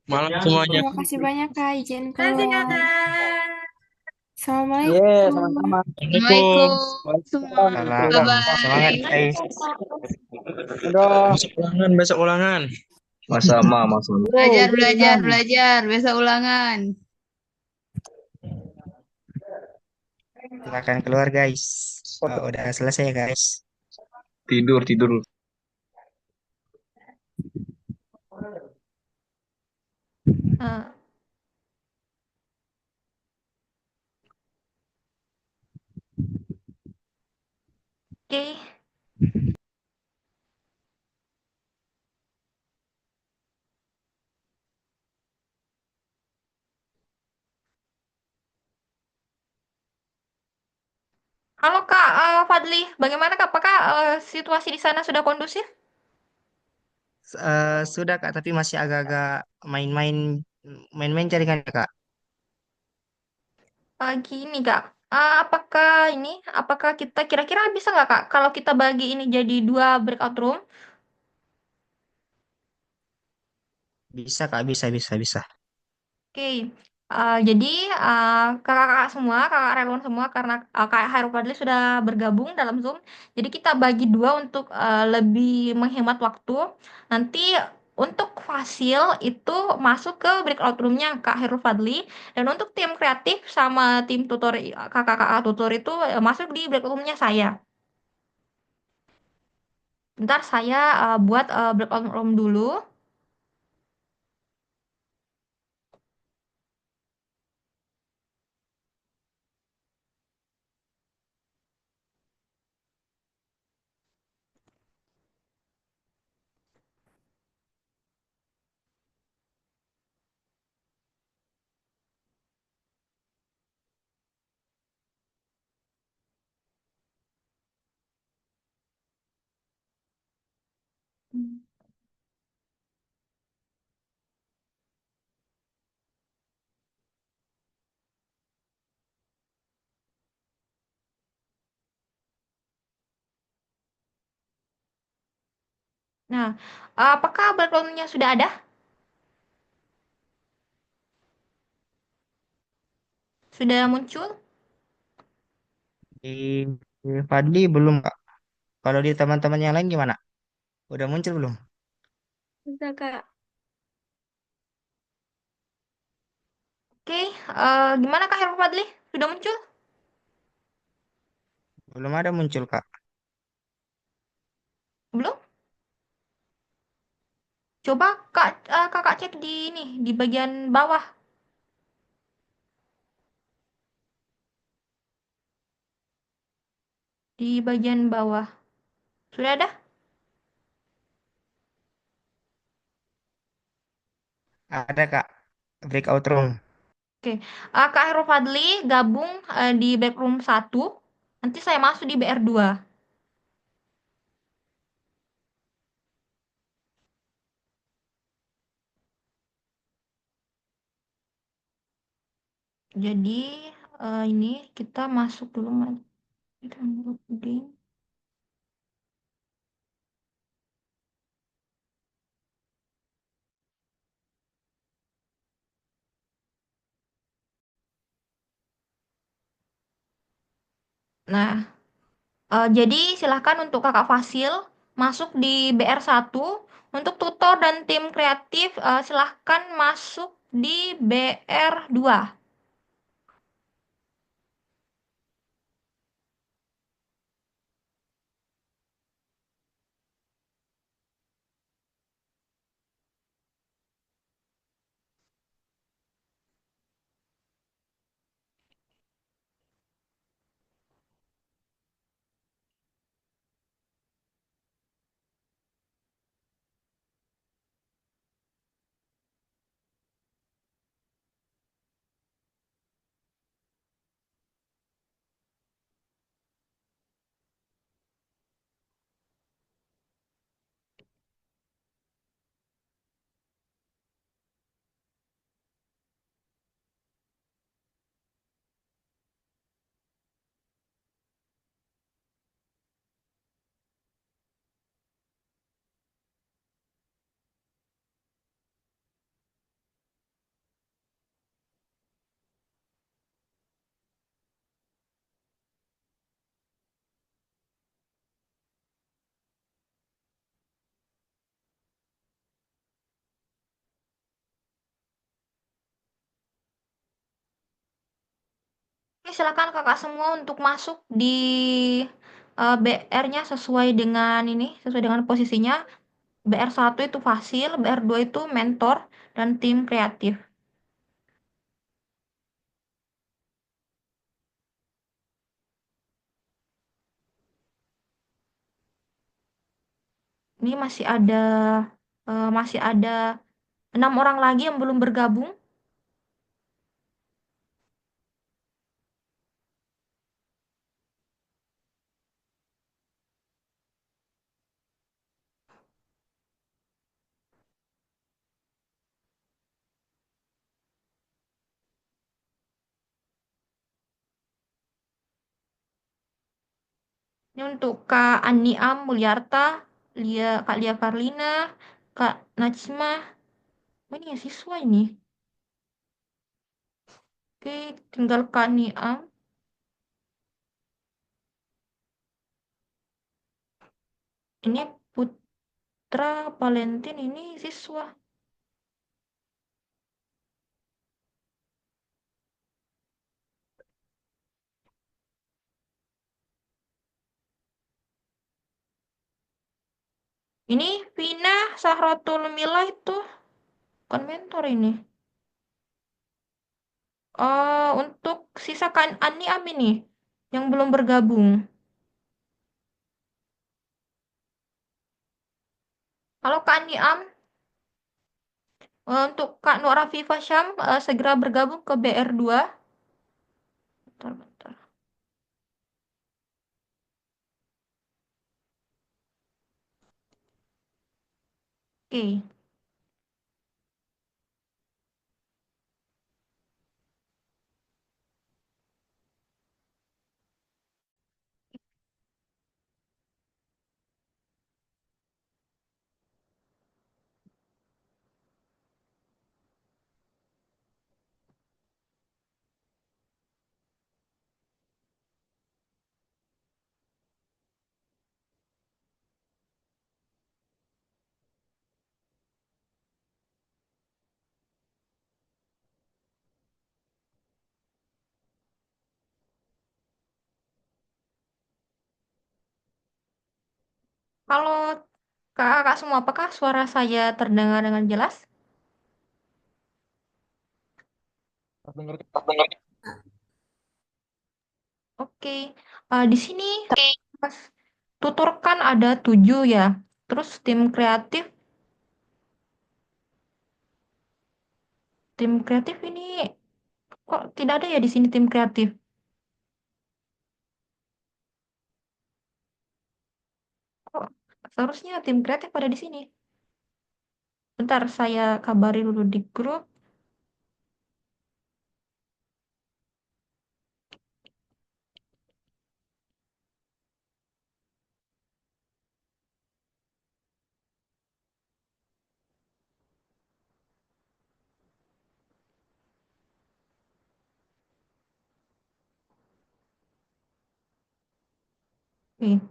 Malam semuanya. Terima kasih banyak, Kak. Izin Kasih keluar. kakak. Assalamualaikum. Assalamualaikum. Assalamualaikum semua. Salam. Semangat, Bye-bye. guys. Besok ulangan, besok ulangan. Sama, Mas. Belajar, belajar, belajar. Besok ulangan. Silakan keluar, guys. Udah selesai, guys. Tidur, tidur. Ah, Oke. Halo Kak Fadli, bagaimana Kak? Apakah situasi di sana sudah kondusif? Sudah, Kak, tapi masih agak-agak main-main main-main jaringan, Kak. Gini Kak, apakah ini, apakah kita kira-kira bisa nggak Kak kalau kita bagi ini jadi dua breakout room? Bisa, Kak, bisa. Oke, jadi kakak-kakak semua, kakak Relon semua, karena Kak Hairul Fadli sudah bergabung dalam Zoom, jadi kita bagi dua untuk lebih menghemat waktu. Nanti untuk fasil itu masuk ke breakout roomnya Kak Hairul Fadli, dan untuk tim kreatif sama tim tutor kakak-kakak tutor itu masuk di breakout roomnya saya. Bentar saya buat breakout room dulu. Nah, apakah breakout roomnya sudah ada? Sudah muncul? Di Fadli belum, Kak. Kalau di teman-teman yang lain gimana? Udah muncul belum? Bisa, Kak. Oke, gimana Kak Hairul Fadli? Sudah muncul? Belum ada muncul, Kak. Belum? Coba Kak, Kakak cek di ini, di bagian bawah. di bagian bawah. Sudah ada? Ada Kak, breakout room. Oke. Kak Heru Fadli gabung di backroom 1. Nanti saya masuk di BR2. Jadi ini kita masuk dulu. Kita loading. Nah, jadi silahkan untuk Kakak Fasil masuk di BR1. Untuk tutor dan tim kreatif silahkan masuk di BR2. Oke, silakan Kakak semua untuk masuk di BR-nya sesuai dengan ini, sesuai dengan posisinya. BR1 itu Fasil, BR2 itu mentor dan tim kreatif. Ini masih ada 6 orang lagi yang belum bergabung. Ini untuk Kak Aniam Mulyarta, Kak Lia Karlina, Kak Najmah. Oh, ini ya siswa ini. Oke, tinggal Kak Niam. Ini Putra Valentin ini siswa. Ini Vina Sahratul Mila itu bukan mentor ini. Untuk sisa Kak Aniam ini yang belum bergabung. Kalau Kak Aniam, untuk Kak Nur Afifa Syam segera bergabung ke BR2. Bentar, bentar. Oke. Kalau kakak semua, apakah suara saya terdengar dengan jelas? Oke. Di sini Pas tutor kan ada 7 ya. Terus tim kreatif ini kok tidak ada ya di sini tim kreatif? Kok seharusnya tim kreatif ada di sini. Bentar, saya kabari dulu di grup. Oke.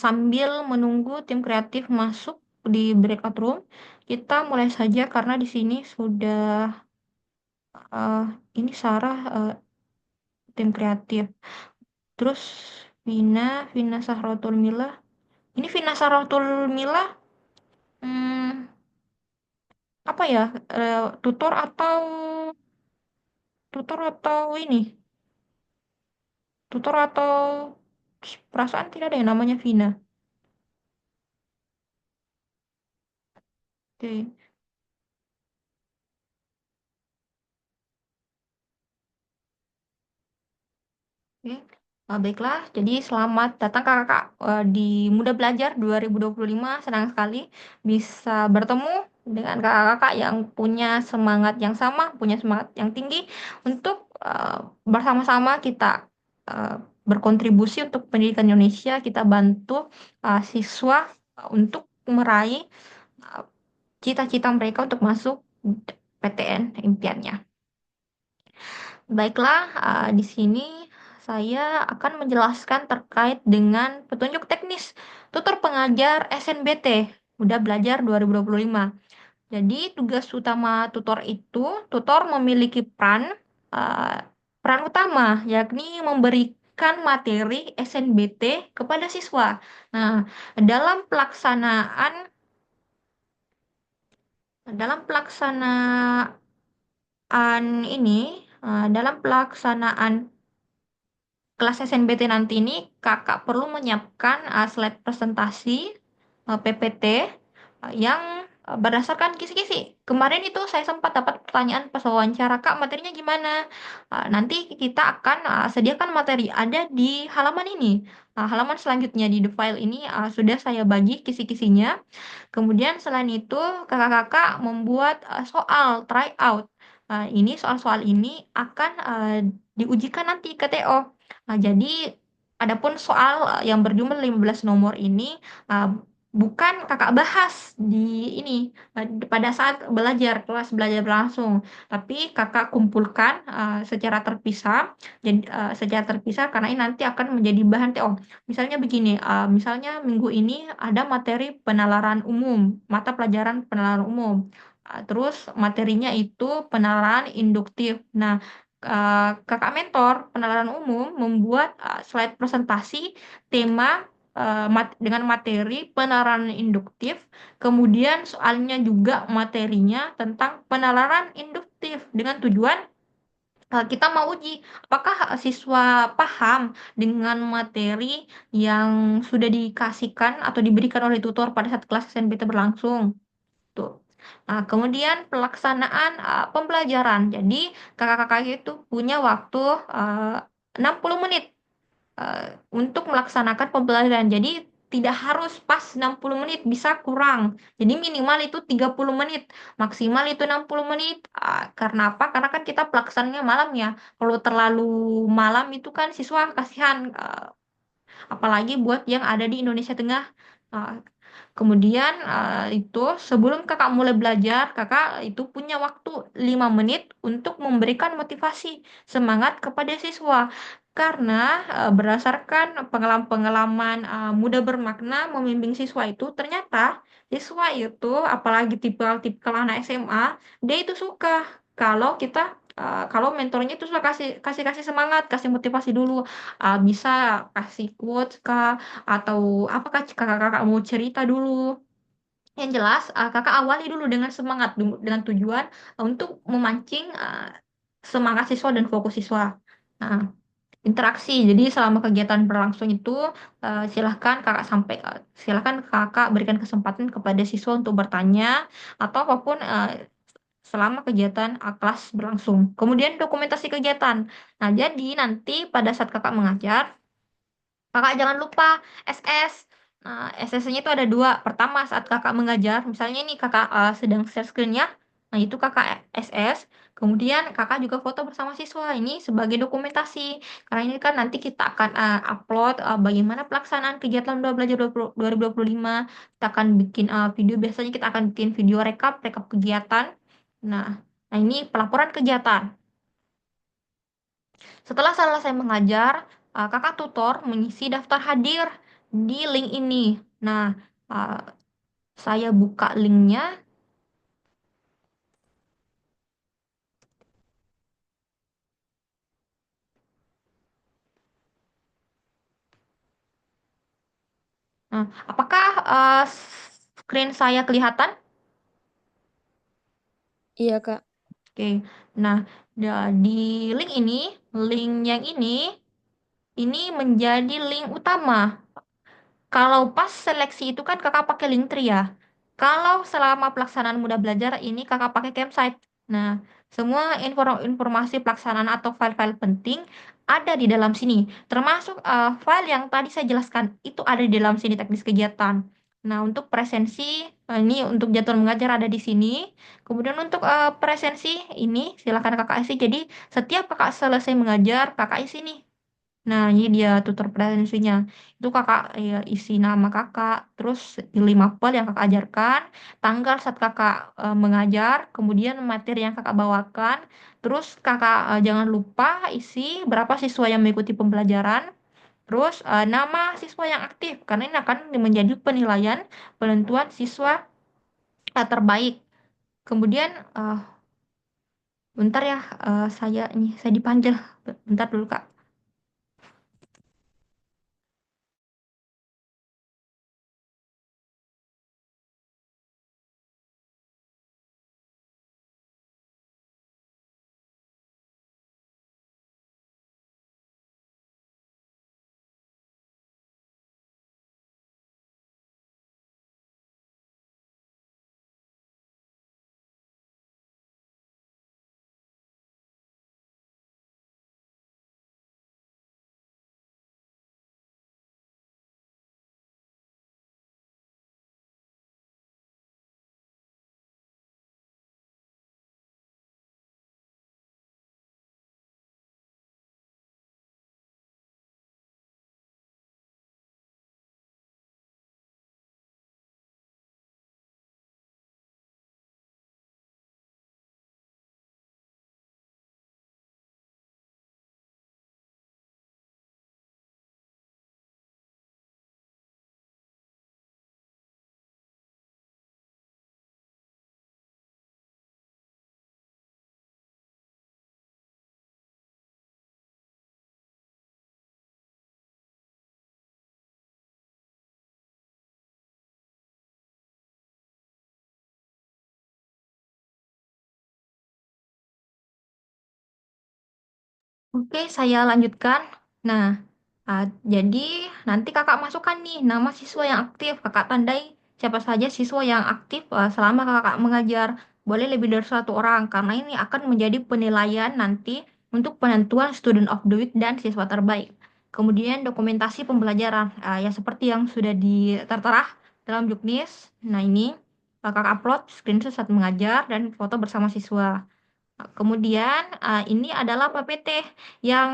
Sambil menunggu tim kreatif masuk di breakout room, kita mulai saja karena di sini sudah eh, ini Sarah tim kreatif. Terus Vina Sahrotul Milah. Ini Vina Sahrotul Milah hmm, apa ya? Tutor atau ini? Tutor atau perasaan tidak ada yang namanya Vina. Oke. Oke. Baiklah, jadi selamat datang kakak-kakak di Muda Belajar 2025. Senang sekali bisa bertemu dengan kakak-kakak yang punya semangat yang sama, punya semangat yang tinggi untuk bersama-sama kita berkontribusi untuk pendidikan Indonesia. Kita bantu siswa untuk meraih uh, cita-cita mereka untuk masuk PTN impiannya. Baiklah, di sini saya akan menjelaskan terkait dengan petunjuk teknis tutor pengajar SNBT, Mudah Belajar 2025. Jadi, tugas utama tutor itu, tutor memiliki uh, peran utama, yakni memberikan materi SNBT kepada siswa. Nah, dalam pelaksanaan dalam pelaksanaan dalam pelaksanaan kelas SNBT nanti ini kakak perlu menyiapkan slide presentasi PPT yang berdasarkan kisi-kisi. Kemarin itu saya sempat dapat pertanyaan pas wawancara, Kak, materinya gimana? Nanti kita akan sediakan materi ada di halaman ini. Halaman selanjutnya di the file ini sudah saya bagi kisi-kisinya. Kemudian selain itu kakak-kakak membuat soal tryout. Ini soal-soal ini akan diujikan nanti ke TO. Jadi adapun soal yang berjumlah 15 nomor ini uh, bukan kakak bahas di ini pada saat belajar kelas belajar berlangsung, tapi kakak kumpulkan secara terpisah karena ini nanti akan menjadi bahan TO. Misalnya begini, misalnya minggu ini ada materi penalaran umum, mata pelajaran penalaran umum. Terus materinya itu penalaran induktif. Nah, kakak mentor penalaran umum membuat slide presentasi tema dengan materi penalaran induktif, kemudian soalnya juga materinya tentang penalaran induktif dengan tujuan kita mau uji apakah siswa paham dengan materi yang sudah dikasihkan atau diberikan oleh tutor pada saat kelas SNBT berlangsung. Tuh. Nah, kemudian pelaksanaan pembelajaran. Jadi, kakak-kakak itu punya waktu 60 menit untuk melaksanakan pembelajaran. Jadi, tidak harus pas 60 menit, bisa kurang. Jadi, minimal itu 30 menit, maksimal itu 60 menit. Karena apa? Karena kan kita pelaksanaannya malam ya. Kalau terlalu malam itu kan siswa kasihan, apalagi buat yang ada di Indonesia Tengah. Uh, Kemudian itu sebelum kakak mulai belajar, kakak itu punya waktu 5 menit untuk memberikan motivasi semangat kepada siswa. Karena berdasarkan pengalaman-pengalaman muda bermakna membimbing siswa itu, ternyata siswa itu, apalagi tipikal anak SMA, dia itu suka kalau kita kalau mentornya itu suka kasih kasih kasih semangat, kasih motivasi dulu. Bisa kasih quotes kah, atau apakah kakak-kakak mau cerita dulu? Yang jelas, kakak awali dulu dengan semangat, dengan tujuan untuk memancing semangat siswa dan fokus siswa. Nah, interaksi. Jadi selama kegiatan berlangsung itu silahkan kakak berikan kesempatan kepada siswa untuk bertanya atau apapun selama kegiatan kelas berlangsung. Kemudian dokumentasi kegiatan. Nah, jadi nanti pada saat kakak mengajar, kakak jangan lupa SS. Nah, SS-nya itu ada dua. Pertama saat kakak mengajar, misalnya ini kakak sedang share screen-nya, nah itu kakak SS. Kemudian kakak juga foto bersama siswa. Ini sebagai dokumentasi. Karena ini kan nanti kita akan upload bagaimana pelaksanaan kegiatan Muda Belajar 2025. Kita akan bikin video, biasanya kita akan bikin video rekap kegiatan. Nah, nah ini pelaporan kegiatan. Setelah selesai mengajar, kakak tutor mengisi daftar hadir di link ini. Nah, uh, saya buka linknya. Nah, apakah screen saya kelihatan? Iya, Kak. Oke. Nah, di link yang ini menjadi link utama. Kalau pas seleksi itu kan kakak pakai Linktree ya. Kalau selama pelaksanaan Mudah Belajar ini kakak pakai Campsite. Nah, semua informasi pelaksanaan atau file-file penting ada di dalam sini. Termasuk file yang tadi saya jelaskan itu ada di dalam sini teknis kegiatan. Nah, untuk presensi ini untuk jadwal mengajar ada di sini. Kemudian untuk presensi ini silakan kakak isi. Jadi setiap kakak selesai mengajar, kakak isi nih. Nah, ini dia tutor presensinya. Itu kakak ya, isi nama kakak, terus pilih mapel yang kakak ajarkan, tanggal saat kakak mengajar, kemudian materi yang kakak bawakan, terus kakak jangan lupa isi berapa siswa yang mengikuti pembelajaran, terus nama siswa yang aktif, karena ini akan menjadi penilaian penentuan siswa terbaik. Kemudian, bentar ya, saya dipanggil. Bentar dulu, Kak. Oke, saya lanjutkan. Nah, jadi nanti kakak masukkan nih nama siswa yang aktif. Kakak tandai siapa saja siswa yang aktif selama kakak mengajar. Boleh lebih dari satu orang, karena ini akan menjadi penilaian nanti untuk penentuan student of the week dan siswa terbaik. Kemudian dokumentasi pembelajaran, ya seperti yang sudah tertera dalam juknis. Nah ini kakak upload screenshot saat mengajar dan foto bersama siswa. Kemudian ini adalah PPT yang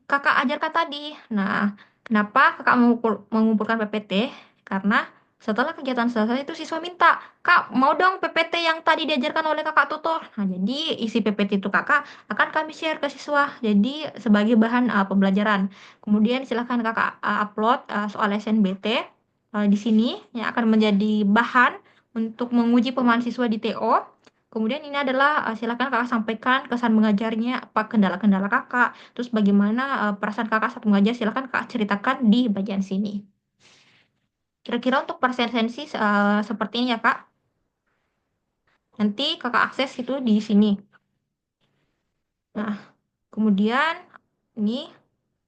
kakak ajarkan tadi. Nah, kenapa kakak mengumpulkan PPT? Karena setelah kegiatan selesai itu siswa minta, Kak, mau dong PPT yang tadi diajarkan oleh kakak tutor. Nah, jadi isi PPT itu kakak akan kami share ke siswa. Jadi sebagai bahan pembelajaran. Kemudian silahkan kakak upload soal SNBT di sini yang akan menjadi bahan untuk menguji pemahaman siswa di TO. Kemudian ini adalah silakan kakak sampaikan kesan mengajarnya, apa kendala-kendala kakak, terus bagaimana perasaan kakak saat mengajar, silakan kakak ceritakan di bagian sini. Kira-kira untuk presensi seperti ini ya kak. Nanti kakak akses itu di sini. Nah, kemudian ini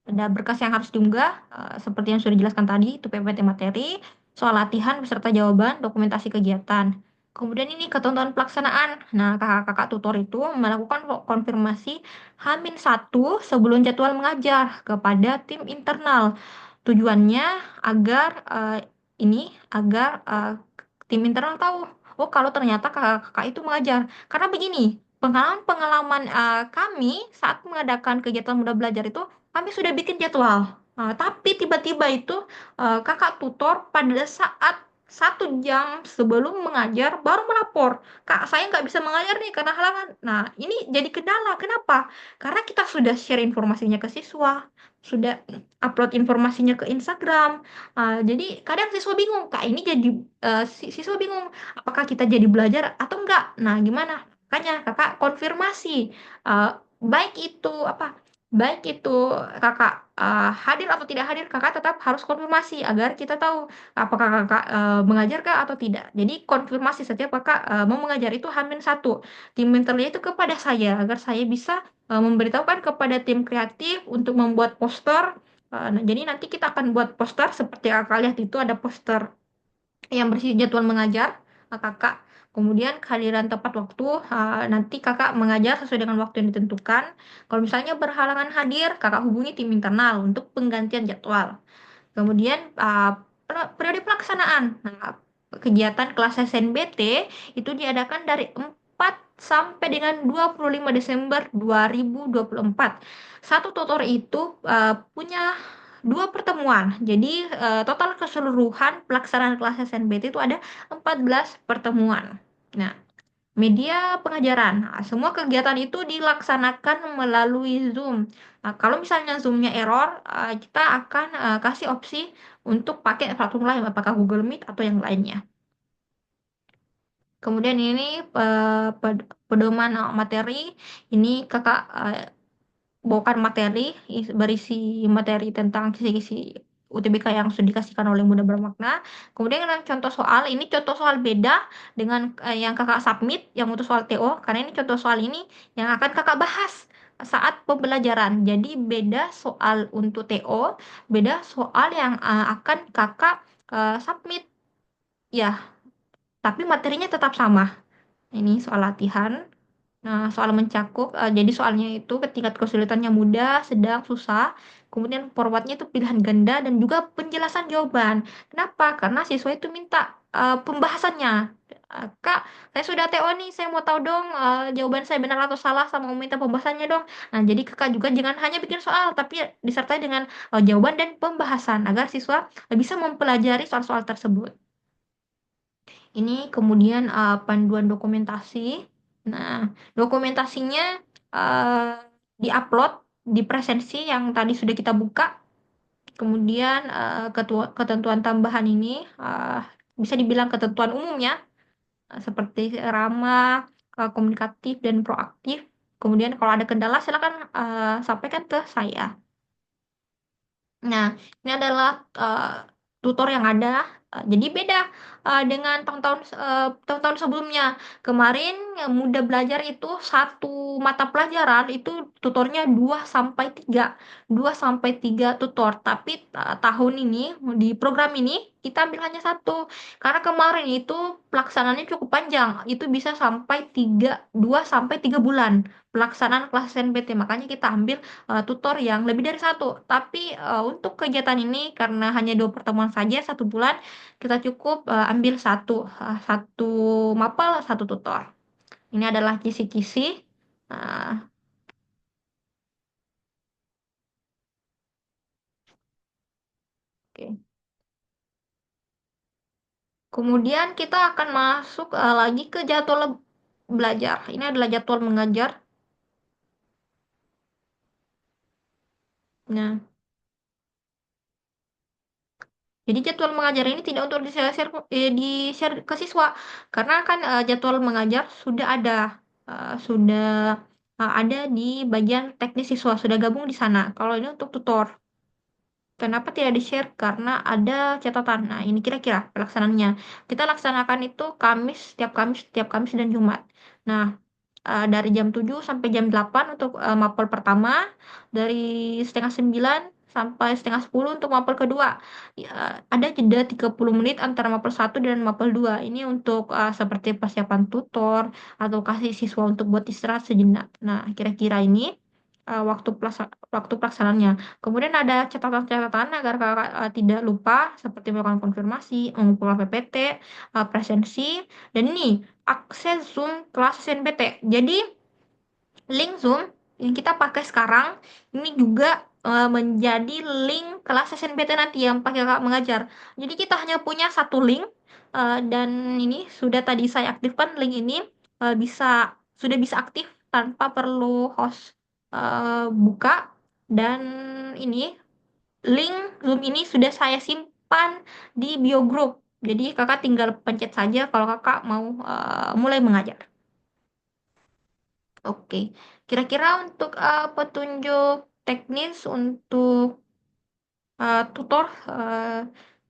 ada berkas yang harus diunggah, seperti yang sudah dijelaskan tadi, itu PPT materi, soal latihan beserta jawaban, dokumentasi kegiatan. Kemudian ini ketentuan pelaksanaan. Nah, kakak-kakak tutor itu melakukan konfirmasi H-1 sebelum jadwal mengajar kepada tim internal. Tujuannya agar tim internal tahu, oh kalau ternyata kakak-kakak itu mengajar. Karena begini, pengalaman-pengalaman kami saat mengadakan kegiatan muda belajar itu, kami sudah bikin jadwal. Tapi tiba-tiba itu kakak tutor pada saat 1 jam sebelum mengajar baru melapor, Kak, saya nggak bisa mengajar nih karena halangan. Nah, ini jadi kendala. Kenapa? Karena kita sudah share informasinya ke siswa, sudah upload informasinya ke Instagram. Jadi kadang siswa bingung, Kak, ini jadi siswa bingung apakah kita jadi belajar atau enggak. Nah, gimana? Makanya kakak konfirmasi. Eh, baik itu apa? Baik itu kakak hadir atau tidak hadir, kakak tetap harus konfirmasi agar kita tahu apakah kakak mengajar kah atau tidak. Jadi konfirmasi setiap kakak mau mengajar itu H-1. Tim mentornya itu kepada saya agar saya bisa memberitahukan kepada tim kreatif untuk membuat poster. Nah, jadi nanti kita akan buat poster seperti yang kakak lihat itu ada poster yang berisi jadwal mengajar kakak. Kemudian kehadiran tepat waktu, nanti kakak mengajar sesuai dengan waktu yang ditentukan. Kalau misalnya berhalangan hadir, kakak hubungi tim internal untuk penggantian jadwal. Kemudian periode pelaksanaan. Nah, kegiatan kelas SNBT itu diadakan dari 4 sampai dengan 25 Desember 2024. Satu tutor itu punya 2 pertemuan. Jadi total keseluruhan pelaksanaan kelas SNBT itu ada 14 pertemuan. Nah, media pengajaran. Nah, semua kegiatan itu dilaksanakan melalui Zoom. Nah, kalau misalnya Zoom-nya error, kita akan kasih opsi untuk pakai platform lain, apakah Google Meet atau yang lainnya. Kemudian ini pedoman materi. Ini kakak bawakan materi berisi materi tentang kisi-kisi UTBK yang sudah dikasihkan oleh Muda Bermakna. Kemudian yang contoh soal, ini contoh soal beda dengan yang kakak submit, yang untuk soal TO, karena ini contoh soal ini yang akan kakak bahas saat pembelajaran. Jadi beda soal untuk TO, beda soal yang akan kakak submit. Ya, tapi materinya tetap sama. Ini soal latihan. Nah, soal mencakup, jadi soalnya itu tingkat kesulitannya mudah, sedang, susah. Kemudian formatnya itu pilihan ganda dan juga penjelasan jawaban. Kenapa? Karena siswa itu minta pembahasannya. Kak, saya sudah TO nih, saya mau tahu dong jawaban saya benar atau salah sama mau minta pembahasannya dong. Nah, jadi kakak juga jangan hanya bikin soal, tapi disertai dengan jawaban dan pembahasan agar siswa bisa mempelajari soal-soal tersebut. Ini kemudian panduan dokumentasi. Nah, dokumentasinya uh, diupload di presensi yang tadi sudah kita buka. Kemudian ketentuan tambahan ini bisa dibilang ketentuan umumnya seperti ramah, komunikatif dan proaktif. Kemudian kalau ada kendala silakan sampaikan ke saya. Nah, ini adalah tutor yang ada. Jadi beda dengan tahun-tahun sebelumnya. Kemarin yang muda belajar itu satu mata pelajaran itu tutornya 2 sampai 3 tutor. Tapi tahun ini di program ini kita ambil hanya satu. Karena kemarin itu pelaksanaannya cukup panjang. Itu bisa sampai 2 sampai 3 bulan pelaksanaan kelas SNBT. Makanya kita ambil tutor yang lebih dari satu. Tapi untuk kegiatan ini karena hanya 2 pertemuan saja 1 bulan, kita cukup ambil satu mapel, satu tutor. Ini adalah kisi-kisi. Nah, oke. Kemudian kita akan masuk lagi ke jadwal belajar. Ini adalah jadwal mengajar. Nah, jadi jadwal mengajar ini tidak untuk di-share ke siswa, karena kan jadwal mengajar sudah ada di bagian teknis siswa, sudah gabung di sana. Kalau ini untuk tutor. Kenapa tidak di-share? Karena ada catatan. Nah, ini kira-kira pelaksanaannya. Kita laksanakan itu setiap Kamis dan Jumat. Nah, dari jam 7 sampai jam 8 untuk mapel pertama, dari setengah 9 sampai setengah 10 untuk mapel kedua. Ya, ada jeda 30 menit antara mapel 1 dan mapel 2. Ini untuk seperti persiapan tutor atau kasih siswa untuk buat istirahat sejenak. Nah, kira-kira ini waktu pelaksanaannya. Kemudian ada catatan-catatan agar kakak tidak lupa seperti melakukan konfirmasi, mengumpulkan PPT, presensi, dan ini akses Zoom kelas SNBT. Jadi link Zoom yang kita pakai sekarang ini juga menjadi link kelas SNBT nanti yang pakai kakak mengajar. Jadi kita hanya punya satu link dan ini sudah tadi saya aktifkan link ini sudah bisa aktif tanpa perlu host buka dan ini link Zoom ini sudah saya simpan di bio group. Jadi kakak tinggal pencet saja kalau kakak mau mulai mengajar. Oke, kira-kira untuk petunjuk teknis untuk tutor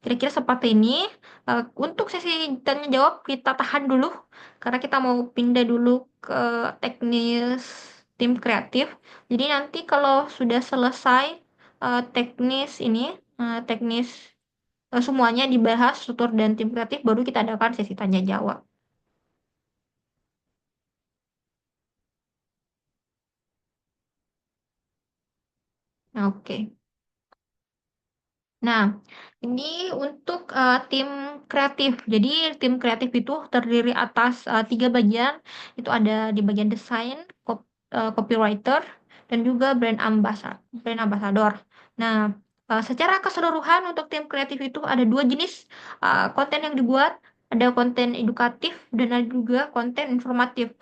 kira-kira seperti ini. Untuk sesi tanya jawab kita tahan dulu karena kita mau pindah dulu ke teknis tim kreatif. Jadi nanti kalau sudah selesai teknis ini, teknis semuanya dibahas tutor dan tim kreatif, baru kita adakan sesi tanya jawab. Oke. Nah, ini untuk tim kreatif. Jadi tim kreatif itu terdiri atas 3 bagian. Itu ada di bagian desain, copywriter, dan juga brand ambassador. Nah, secara keseluruhan untuk tim kreatif itu ada 2 jenis konten yang dibuat. Ada konten edukatif dan ada juga konten informatif.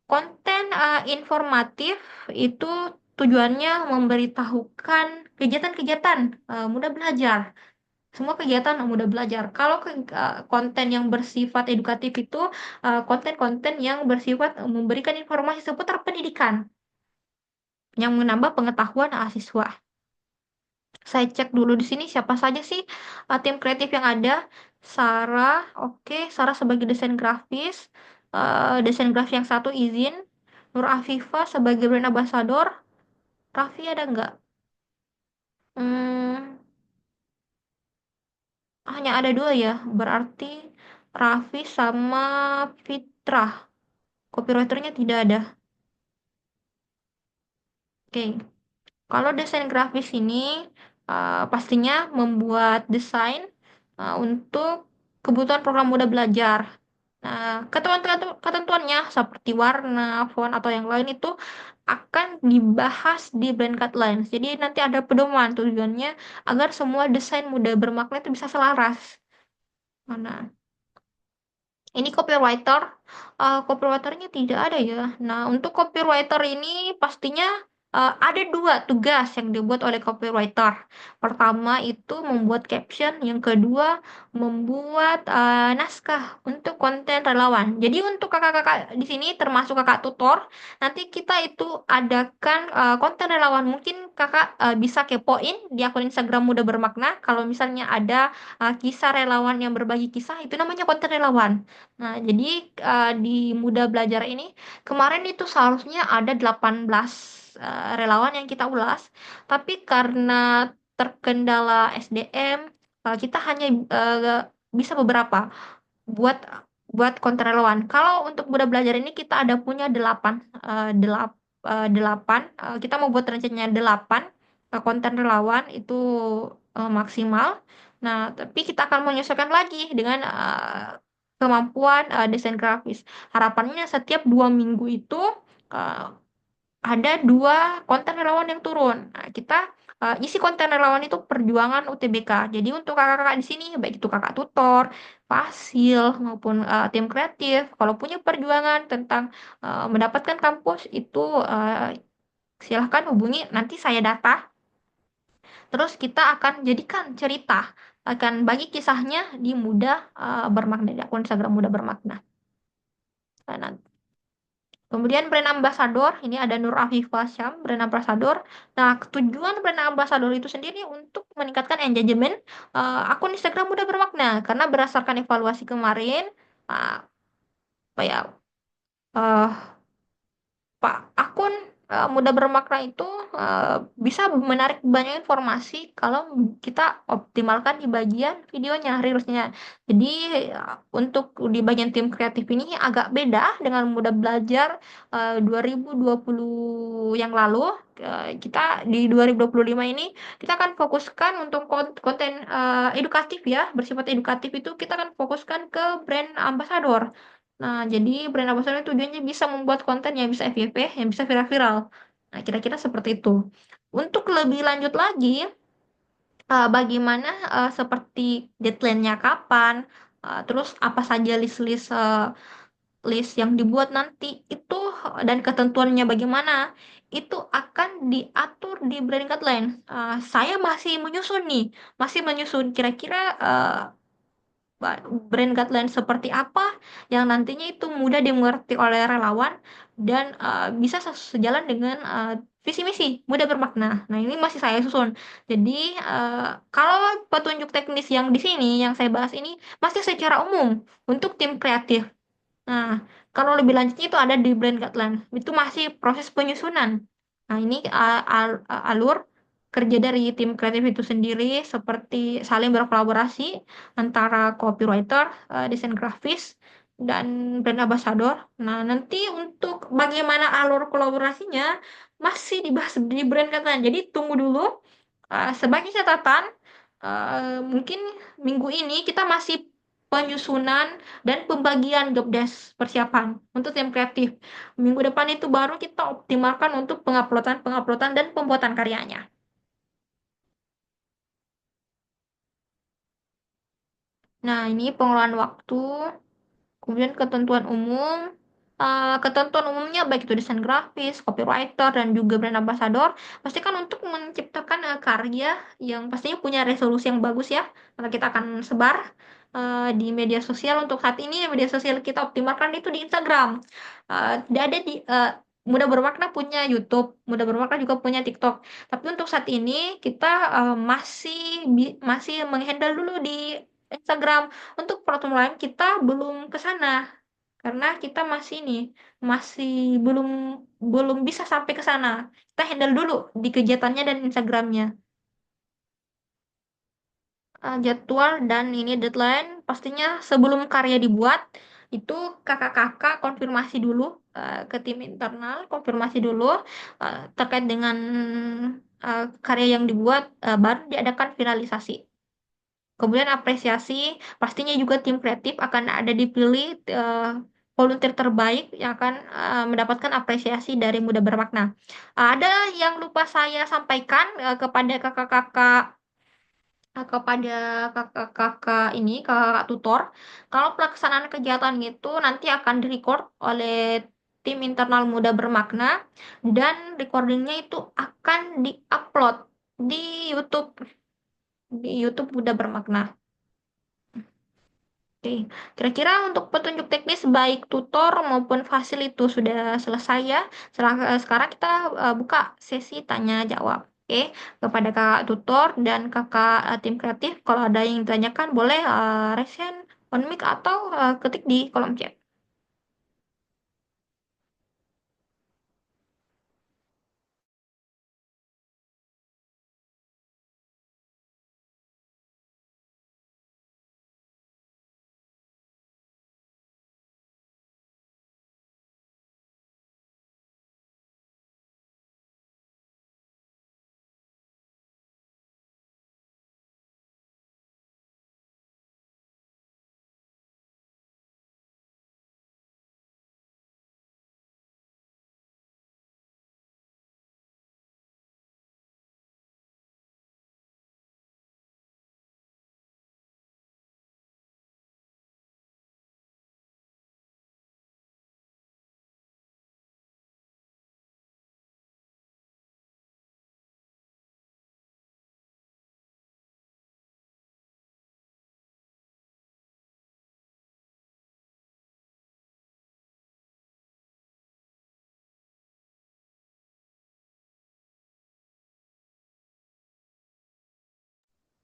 Konten informatif itu tujuannya memberitahukan kegiatan-kegiatan mudah belajar. Semua kegiatan mudah belajar. Kalau konten yang bersifat edukatif itu konten-konten yang bersifat memberikan informasi seputar pendidikan yang menambah pengetahuan siswa. Saya cek dulu di sini siapa saja sih tim kreatif yang ada. Sarah, oke, Sarah sebagai desain grafis yang satu izin. Nur Afifah sebagai brand ambassador. Raffi ada nggak? Hmm, hanya ada 2 ya. Berarti Raffi sama Fitrah. Copywriternya tidak ada. Oke. Kalau desain grafis ini pastinya membuat desain untuk kebutuhan program mudah belajar. Nah, ketentuannya seperti warna, font, atau yang lain itu akan dibahas di brand guidelines. Jadi nanti ada pedoman tujuannya agar semua desain mudah bermakna itu bisa selaras. Mana? Ini copywriter, copywriternya tidak ada ya. Nah, untuk copywriter ini pastinya ada 2 tugas yang dibuat oleh copywriter. Pertama itu membuat caption, yang kedua membuat naskah untuk konten relawan. Jadi untuk kakak-kakak di sini termasuk kakak tutor, nanti kita itu adakan konten relawan. Mungkin kakak bisa kepoin di akun Instagram Mudah Bermakna. Kalau misalnya ada kisah relawan yang berbagi kisah, itu namanya konten relawan. Nah, jadi di Muda Belajar ini kemarin itu seharusnya ada 18 relawan yang kita ulas, tapi karena terkendala SDM, kita hanya bisa beberapa buat buat konten relawan. Kalau untuk Muda Belajar ini kita ada punya 8 delapan, kita mau buat rencananya 8 konten relawan itu maksimal. Nah, tapi kita akan menyesuaikan lagi dengan kemampuan desain grafis. Harapannya setiap 2 minggu itu uh, ada 2 konten relawan yang turun. Nah, kita isi konten relawan itu perjuangan UTBK. Jadi untuk kakak-kakak di sini, baik itu kakak tutor, Fasil, maupun tim kreatif, kalau punya perjuangan tentang mendapatkan kampus itu silahkan hubungi, nanti saya data. Terus kita akan jadikan cerita, akan bagi kisahnya di Mudah Bermakna, di akun Instagram Mudah Bermakna. Nah, kemudian brand ambassador, ini ada Nur Afifah Syam, brand ambassador. Nah, tujuan brand ambassador itu sendiri untuk meningkatkan engagement akun Instagram Mudah Bermakna. Karena berdasarkan evaluasi kemarin, apa ya, Pak akun mudah bermakna itu bisa menarik banyak informasi kalau kita optimalkan di bagian videonya, reelsnya. Jadi untuk di bagian tim kreatif ini agak beda dengan mudah belajar 2020 yang lalu. Kita di 2025 ini kita akan fokuskan untuk konten edukatif ya, bersifat edukatif itu kita akan fokuskan ke brand ambassador. Nah, jadi brand ambassador tujuannya bisa membuat konten yang bisa FYP, yang bisa viral-viral. Nah, kira-kira seperti itu. Untuk lebih lanjut lagi, bagaimana seperti deadline-nya kapan, terus apa saja list yang dibuat nanti itu dan ketentuannya bagaimana, itu akan diatur di brand guideline. Saya masih menyusun nih, masih menyusun kira-kira brand guideline seperti apa yang nantinya itu mudah dimengerti oleh relawan dan bisa sejalan dengan visi misi mudah bermakna. Nah, ini masih saya susun. Jadi kalau petunjuk teknis yang di sini yang saya bahas ini masih secara umum untuk tim kreatif. Nah, kalau lebih lanjutnya itu ada di brand guideline. Itu masih proses penyusunan. Nah, ini alur kerja dari tim kreatif itu sendiri seperti saling berkolaborasi antara copywriter, desain grafis, dan brand ambassador. Nah, nanti untuk bagaimana alur kolaborasinya masih dibahas di brand guideline. Jadi tunggu dulu. Sebagai catatan, mungkin minggu ini kita masih penyusunan dan pembagian job desk persiapan untuk tim kreatif. Minggu depan itu baru kita optimalkan untuk penguploadan dan pembuatan karyanya. Nah, ini pengelolaan waktu, kemudian ketentuan umum. Ketentuan umumnya baik itu desain grafis, copywriter, dan juga brand ambassador, pastikan untuk menciptakan karya yang pastinya punya resolusi yang bagus ya. Karena kita akan sebar di media sosial. Untuk saat ini media sosial kita optimalkan itu di Instagram. Tidak ada di Mudah Bermakna punya YouTube, Mudah Bermakna juga punya TikTok. Tapi untuk saat ini kita masih menghandle dulu di Instagram. Untuk platform lain kita belum ke sana karena kita masih belum belum bisa sampai ke sana. Kita handle dulu di kegiatannya dan Instagramnya. Jadwal dan ini deadline pastinya sebelum karya dibuat itu kakak-kakak konfirmasi dulu ke tim internal, konfirmasi dulu terkait dengan karya yang dibuat, baru diadakan finalisasi. Kemudian apresiasi, pastinya juga tim kreatif akan ada dipilih volunteer terbaik yang akan mendapatkan apresiasi dari Mudah Bermakna. Ada yang lupa saya sampaikan kepada kakak-kakak ini, kakak tutor, kalau pelaksanaan kegiatan itu nanti akan direcord oleh tim internal Mudah Bermakna dan recordingnya itu akan diupload di YouTube, Mudah Bermakna. Oke, kira-kira untuk petunjuk teknis baik tutor maupun fasil itu sudah selesai ya. Sekarang kita buka sesi tanya jawab. Oke, kepada kakak tutor dan kakak tim kreatif, kalau ada yang ditanyakan boleh raise hand, on mic atau ketik di kolom chat.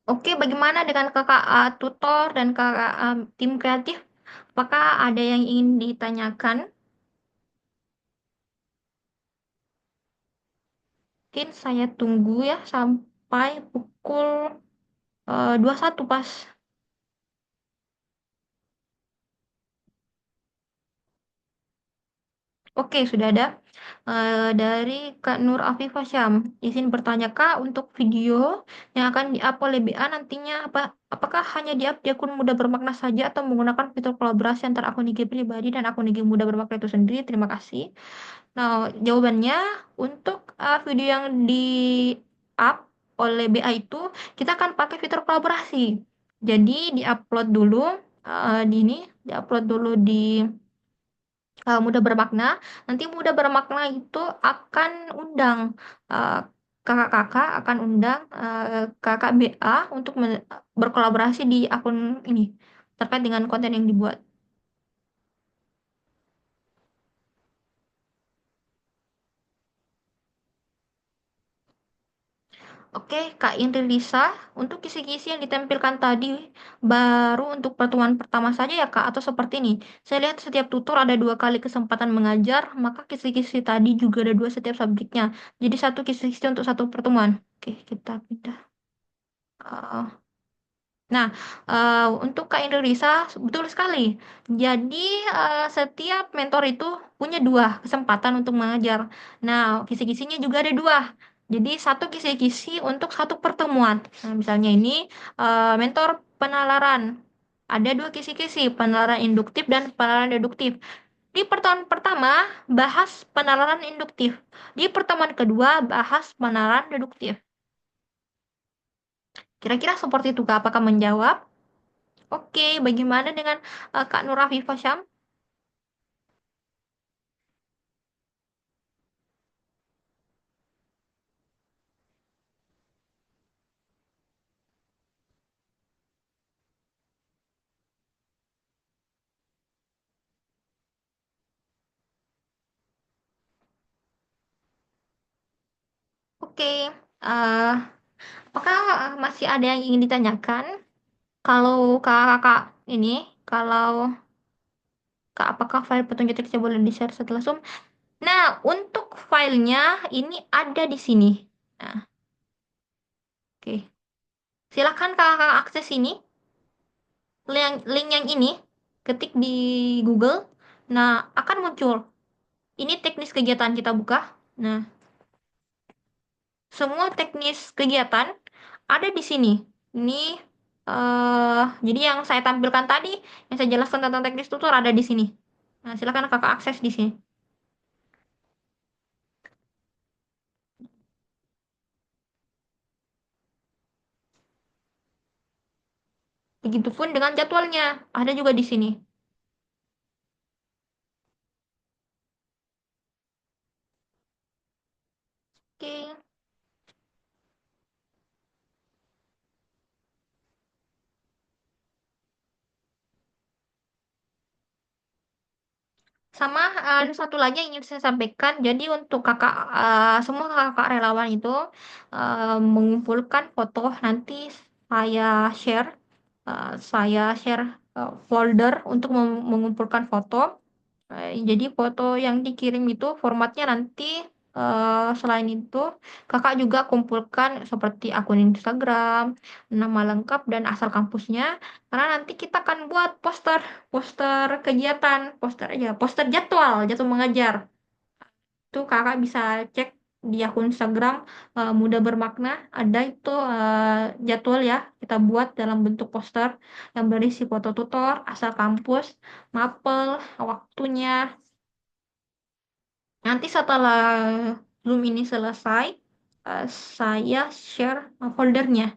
Oke, bagaimana dengan kakak tutor dan kakak tim kreatif? Apakah ada yang ingin ditanyakan? Mungkin saya tunggu ya sampai pukul 21 pas. Oke, sudah ada. Dari Kak Nur Afifah Syam. Izin bertanya Kak, untuk video yang akan di-up oleh BA nantinya apakah hanya di-up di akun Muda Bermakna saja atau menggunakan fitur kolaborasi antara akun IG pribadi dan akun IG Muda Bermakna itu sendiri? Terima kasih. Nah, jawabannya untuk video yang di-up oleh BA itu kita akan pakai fitur kolaborasi. Jadi di-upload dulu di-upload dulu di Muda Bermakna. Nanti Muda Bermakna itu akan undang uh, kakak-kakak akan undang kakak BA untuk berkolaborasi di akun ini terkait dengan konten yang dibuat. Oke, Kak Indri Lisa, untuk kisi-kisi yang ditampilkan tadi baru untuk pertemuan pertama saja ya Kak, atau seperti ini? Saya lihat setiap tutor ada 2 kali kesempatan mengajar, maka kisi-kisi tadi juga ada 2 setiap subjeknya. Jadi 1 kisi-kisi untuk 1 pertemuan. Oke, kita pindah. Uh, Nah, untuk Kak Indonesia, betul sekali. Jadi, setiap mentor itu punya 2 kesempatan untuk mengajar. Nah, kisi-kisinya juga ada 2. Jadi, 1 kisi-kisi untuk 1 pertemuan. Nah, misalnya ini mentor penalaran. Ada 2 kisi-kisi, penalaran induktif dan penalaran deduktif. Di pertemuan pertama, bahas penalaran induktif. Di pertemuan kedua, bahas penalaran deduktif. Kira-kira seperti itu, Kak. Apakah menjawab? Oke, bagaimana dengan Kak Nur Afifah Syam? Oke, eh, apakah masih ada yang ingin ditanyakan? Kalau kakak ini, kalau kak, apakah file petunjuk teksnya boleh di-share setelah Zoom? Nah, untuk filenya ini ada di sini. Nah, oke. Silakan kakak akses ini, link yang ini, ketik di Google. Nah, akan muncul. Ini teknis kegiatan kita buka. Nah, semua teknis kegiatan ada di sini. Ini jadi yang saya tampilkan tadi, yang saya jelaskan tentang teknis tutor ada di sini. Nah, silakan kakak akses di sini. Begitupun dengan jadwalnya, ada juga di sini. Oke. Sama ada satu lagi yang ingin saya sampaikan. Jadi untuk kakak semua kakak relawan itu mengumpulkan foto nanti saya share folder untuk mengumpulkan foto. Jadi foto yang dikirim itu formatnya nanti selain itu kakak juga kumpulkan seperti akun Instagram, nama lengkap dan asal kampusnya. Karena nanti kita akan buat poster kegiatan, poster jadwal mengajar. Itu kakak bisa cek di akun Instagram Muda Bermakna. Ada itu jadwal ya kita buat dalam bentuk poster yang berisi foto tutor, asal kampus, mapel, waktunya. Nanti setelah Zoom ini selesai, saya share foldernya.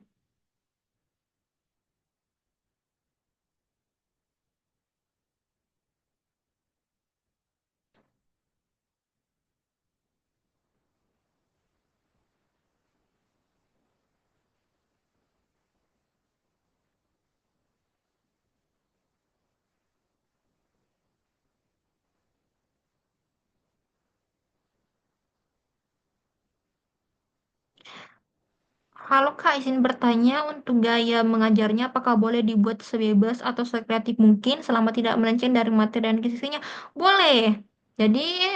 Halo Kak, izin bertanya untuk gaya mengajarnya apakah boleh dibuat sebebas atau sekreatif mungkin selama tidak melenceng dari materi dan kisahnya? Boleh. Jadi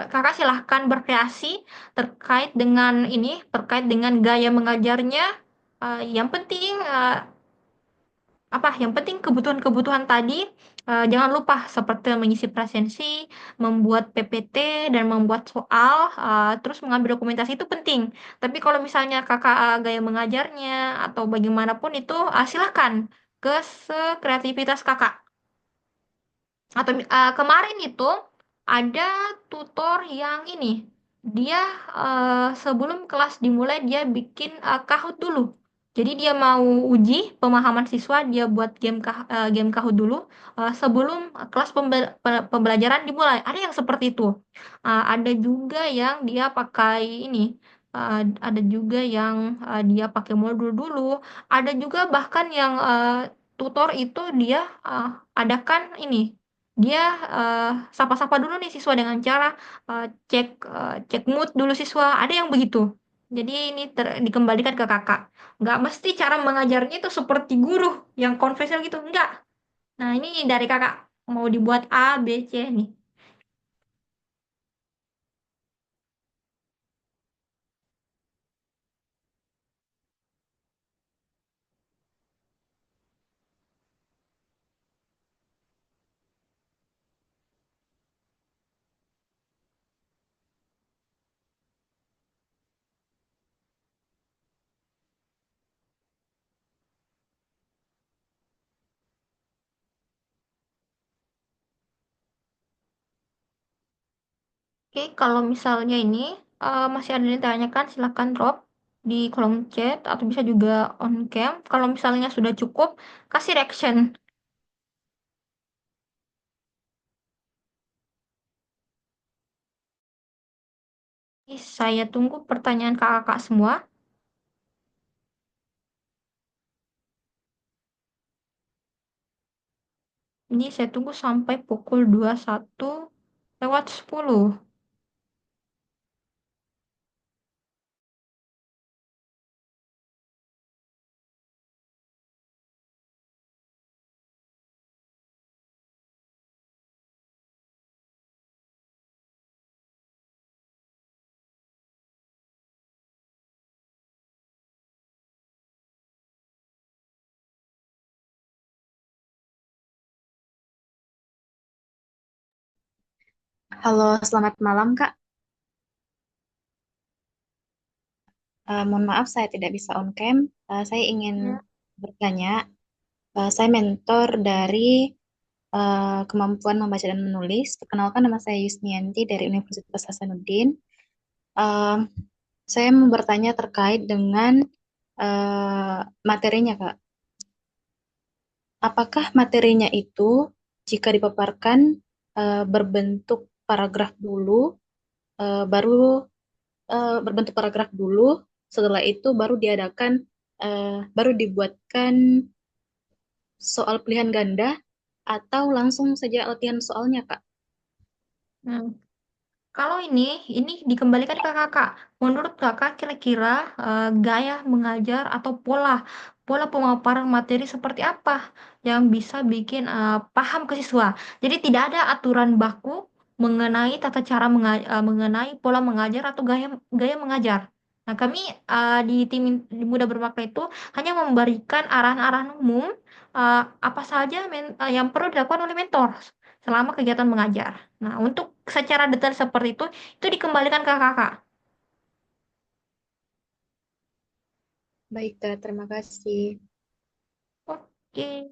kakak silahkan berkreasi terkait dengan gaya mengajarnya. Yang penting yang penting kebutuhan-kebutuhan tadi jangan lupa seperti mengisi presensi, membuat PPT dan membuat soal, terus mengambil dokumentasi itu penting. Tapi kalau misalnya kakak gaya mengajarnya atau bagaimanapun itu silahkan ke sekreativitas kakak. Atau kemarin itu ada tutor yang ini, dia sebelum kelas dimulai dia bikin Kahoot dulu. Jadi dia mau uji pemahaman siswa, dia buat game Kahoot dulu sebelum kelas pembelajaran dimulai. Ada yang seperti itu. Ada juga yang dia pakai ini. Ada juga yang dia pakai modul dulu. Ada juga bahkan yang tutor itu dia adakan ini, dia sapa-sapa dulu nih siswa dengan cara eh, cek cek mood dulu siswa. Ada yang begitu. Jadi ini dikembalikan ke kakak. Nggak mesti cara mengajarnya itu seperti guru yang konvensional gitu. Enggak. Nah ini dari kakak mau dibuat A, B, C nih. Oke, kalau misalnya ini masih ada yang ditanyakan, silakan drop di kolom chat atau bisa juga on cam. Kalau misalnya sudah cukup, kasih reaction. Saya tunggu pertanyaan kakak-kakak semua. Ini saya tunggu sampai pukul 21:10. Halo, selamat malam, Kak. Mohon maaf saya tidak bisa on cam. Saya ingin Ya. bertanya. Saya mentor dari kemampuan membaca dan menulis. Perkenalkan, nama saya Yusnianti dari Universitas Hasanuddin. Eh, saya mau bertanya terkait dengan materinya, Kak. Apakah materinya itu jika dipaparkan berbentuk paragraf dulu, baru berbentuk paragraf dulu, setelah itu baru dibuatkan soal pilihan ganda, atau langsung saja latihan soalnya, Kak? Nah, kalau ini dikembalikan ke kakak. Menurut kakak kira-kira gaya mengajar atau pola pola pemaparan materi seperti apa yang bisa bikin paham ke siswa. Jadi tidak ada aturan baku mengenai tata cara mengenai pola mengajar atau gaya gaya mengajar. Nah, kami di tim di Muda Bermakna itu hanya memberikan arahan-arahan umum apa saja yang perlu dilakukan oleh mentor selama kegiatan mengajar. Nah, untuk secara detail seperti itu dikembalikan ke kakak. Baik, Kak, terima kasih. Oke.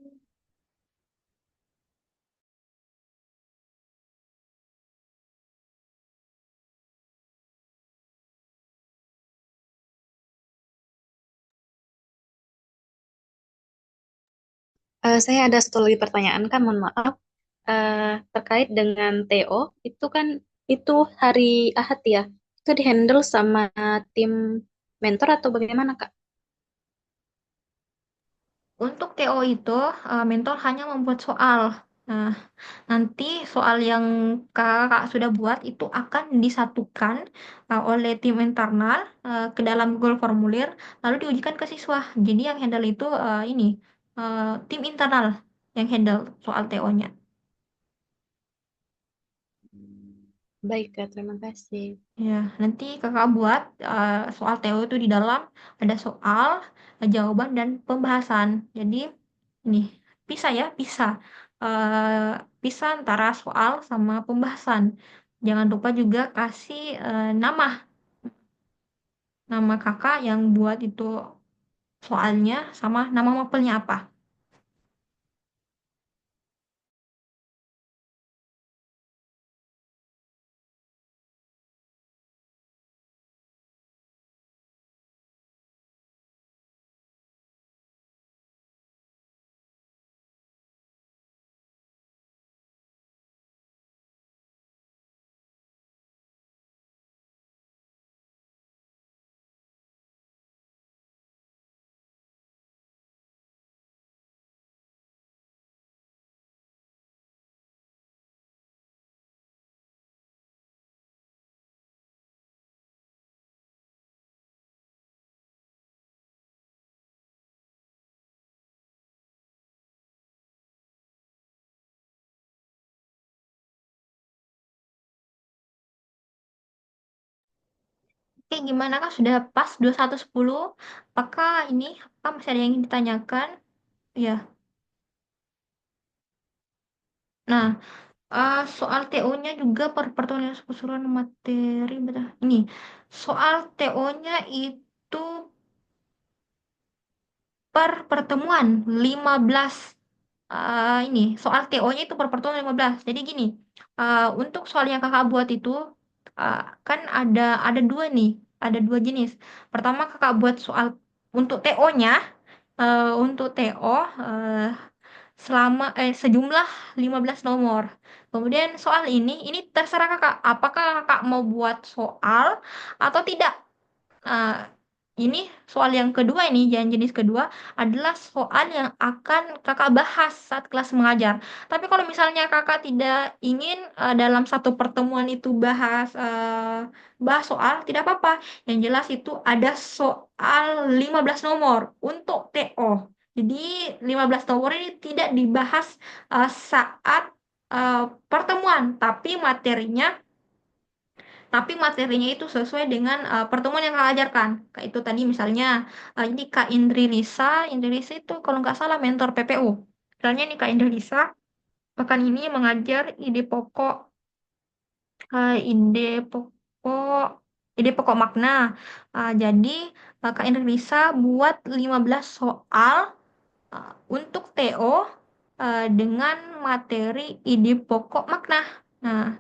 Saya ada satu lagi pertanyaan, Kak, mohon maaf. Terkait dengan TO, itu kan itu hari Ahad ya, itu dihandle sama tim mentor atau bagaimana, Kak? Untuk TO itu, mentor hanya membuat soal. Nah, nanti soal yang kakak sudah buat itu akan disatukan oleh tim internal ke dalam Google Formulir, lalu diujikan ke siswa. Jadi yang handle itu tim internal yang handle soal TO-nya. Baik, Kak, terima kasih. Ya, nanti kakak buat soal TO itu di dalam ada soal, jawaban, dan pembahasan. Jadi ini pisah ya, pisah. Eh, pisah antara soal sama pembahasan. Jangan lupa juga kasih nama kakak yang buat itu soalnya sama nama mapelnya apa. Oke, gimana kak? Sudah pas 21.10? Apakah ini, apa masih ada yang ingin ditanyakan? Ya. Nah, soal TO-nya juga pertemuan keseluruhan materi, betul. Ini soal TO-nya itu per pertemuan 15. Ini soal TO-nya itu per pertemuan 15. Jadi gini, untuk soal yang kakak buat itu kan ada dua nih, ada dua jenis. Pertama kakak buat soal untuk TO-nya, untuk TO sejumlah 15 nomor. Kemudian soal ini terserah kakak, apakah kakak mau buat soal atau tidak. Nah, ini soal yang kedua ini, yang jenis kedua adalah soal yang akan kakak bahas saat kelas mengajar. Tapi kalau misalnya kakak tidak ingin dalam satu pertemuan itu bahas soal, tidak apa-apa. Yang jelas itu ada soal 15 nomor untuk TO. Jadi 15 nomor ini tidak dibahas saat eh, pertemuan, tapi materinya itu sesuai dengan pertemuan yang Kak ajarkan. Kayak itu tadi misalnya, ini Kak Indri Risa itu kalau nggak salah mentor PPU. Misalnya nih Kak Indri Risa, pekan ini mengajar eh, ide pokok, ide pokok makna. Jadi Kak Indri Risa buat 15 soal untuk TO dengan materi ide pokok makna. Nah,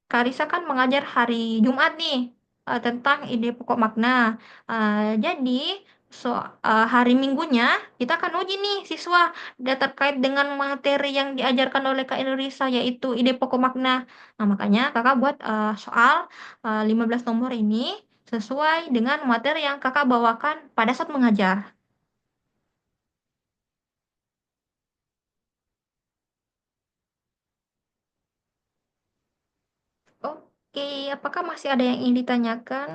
Karisa kan mengajar hari Jumat nih tentang ide pokok makna. Jadi so, hari Minggunya kita akan uji nih siswa terkait dengan materi yang diajarkan oleh Kak Indonesia yaitu ide pokok makna. Nah, makanya kakak buat soal 15 nomor ini sesuai dengan materi yang kakak bawakan pada saat mengajar. Oke, apakah masih ada yang ingin ditanyakan?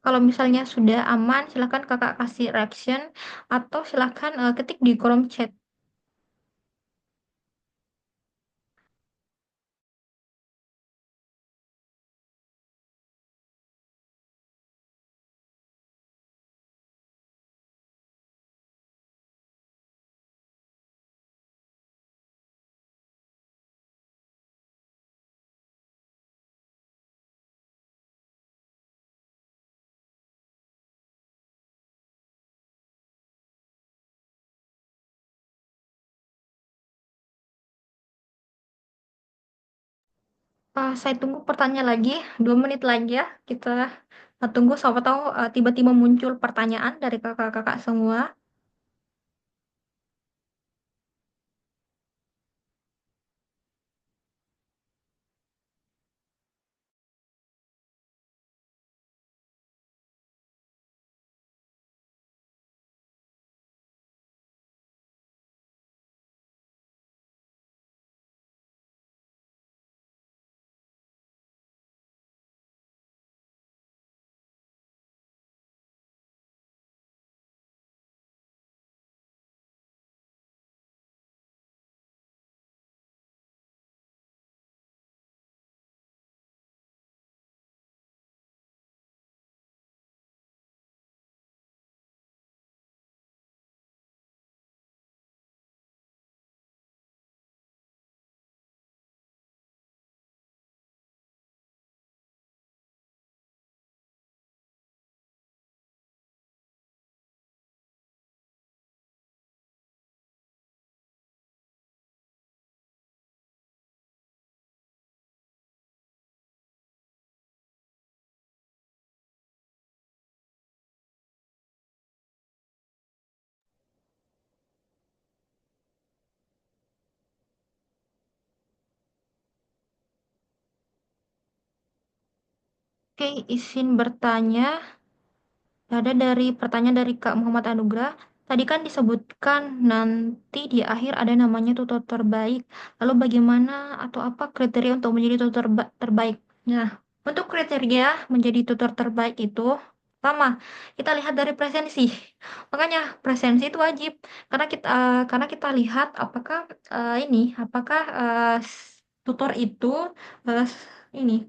Kalau misalnya sudah aman, silakan kakak kasih reaction atau silakan ketik di kolom chat. Saya tunggu pertanyaan lagi, 2 menit lagi ya. Kita tunggu, siapa tahu tiba-tiba muncul pertanyaan dari kakak-kakak semua. Oke, izin bertanya. Ada dari pertanyaan dari Kak Muhammad Anugrah. Tadi kan disebutkan nanti di akhir ada namanya tutor terbaik. Lalu bagaimana atau apa kriteria untuk menjadi tutor terbaik? Nah, untuk kriteria menjadi tutor terbaik itu pertama, kita lihat dari presensi. Makanya presensi itu wajib karena kita lihat apakah tutor itu eh, ini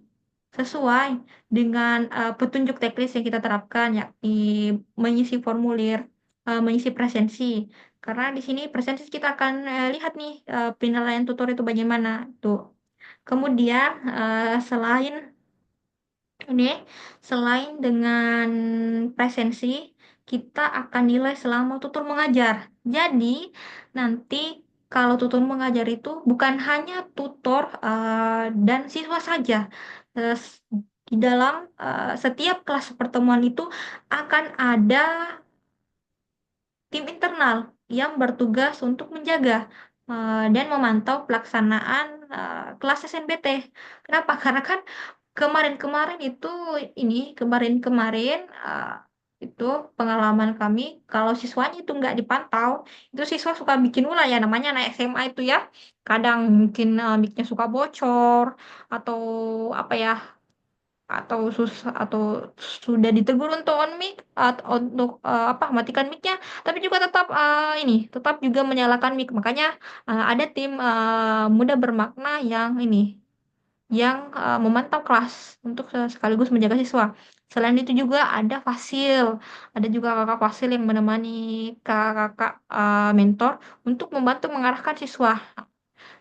sesuai dengan petunjuk teknis yang kita terapkan, yakni mengisi formulir, mengisi presensi. Karena di sini presensi kita akan lihat nih penilaian tutor itu bagaimana. Tuh. Kemudian ini selain dengan presensi, kita akan nilai selama tutur mengajar. Jadi nanti kalau tutur mengajar itu bukan hanya tutor dan siswa saja. Terus di dalam setiap kelas pertemuan itu akan ada tim internal yang bertugas untuk menjaga dan memantau pelaksanaan kelas SNBT. Kenapa? Karena kan kemarin-kemarin itu kemarin-kemarin itu pengalaman kami kalau siswanya itu nggak dipantau, itu siswa suka bikin ulah ya namanya anak SMA itu ya. Kadang mungkin mic-nya suka bocor atau apa ya atau sudah ditegur untuk on mic atau untuk matikan mic-nya tapi juga tetap juga menyalakan mic makanya ada tim muda bermakna yang memantau kelas untuk sekaligus menjaga siswa. Selain itu juga ada juga kakak fasil yang menemani kakak mentor untuk membantu mengarahkan siswa.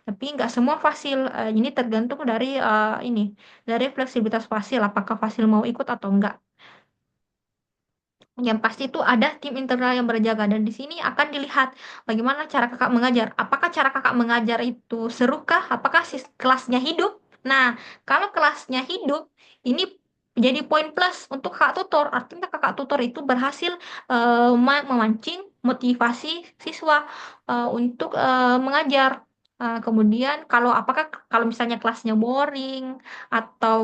Tapi nggak semua fasil, ini tergantung dari fleksibilitas fasil, apakah fasil mau ikut atau enggak. Yang pasti itu ada tim internal yang berjaga dan di sini akan dilihat bagaimana cara kakak mengajar. Apakah cara kakak mengajar itu serukah? Apakah kelasnya hidup? Nah, kalau kelasnya hidup, ini jadi poin plus untuk kakak tutor. Artinya kakak tutor itu berhasil memancing motivasi siswa untuk mengajar. Kemudian kalau misalnya kelasnya boring atau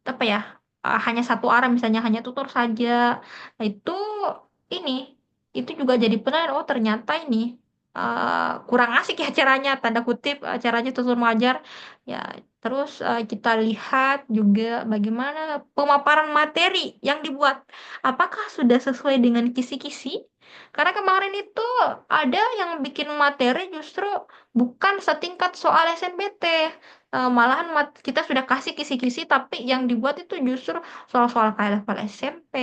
apa ya hanya satu arah misalnya hanya tutor saja. Nah, ini itu juga jadi penilaian oh ternyata kurang asik ya caranya tanda kutip caranya tutur mengajar ya terus kita lihat juga bagaimana pemaparan materi yang dibuat apakah sudah sesuai dengan kisi-kisi karena kemarin itu ada yang bikin materi justru bukan setingkat soal SNBT. Malahan kita sudah kasih kisi-kisi tapi yang dibuat itu justru soal-soal kayak level SMP,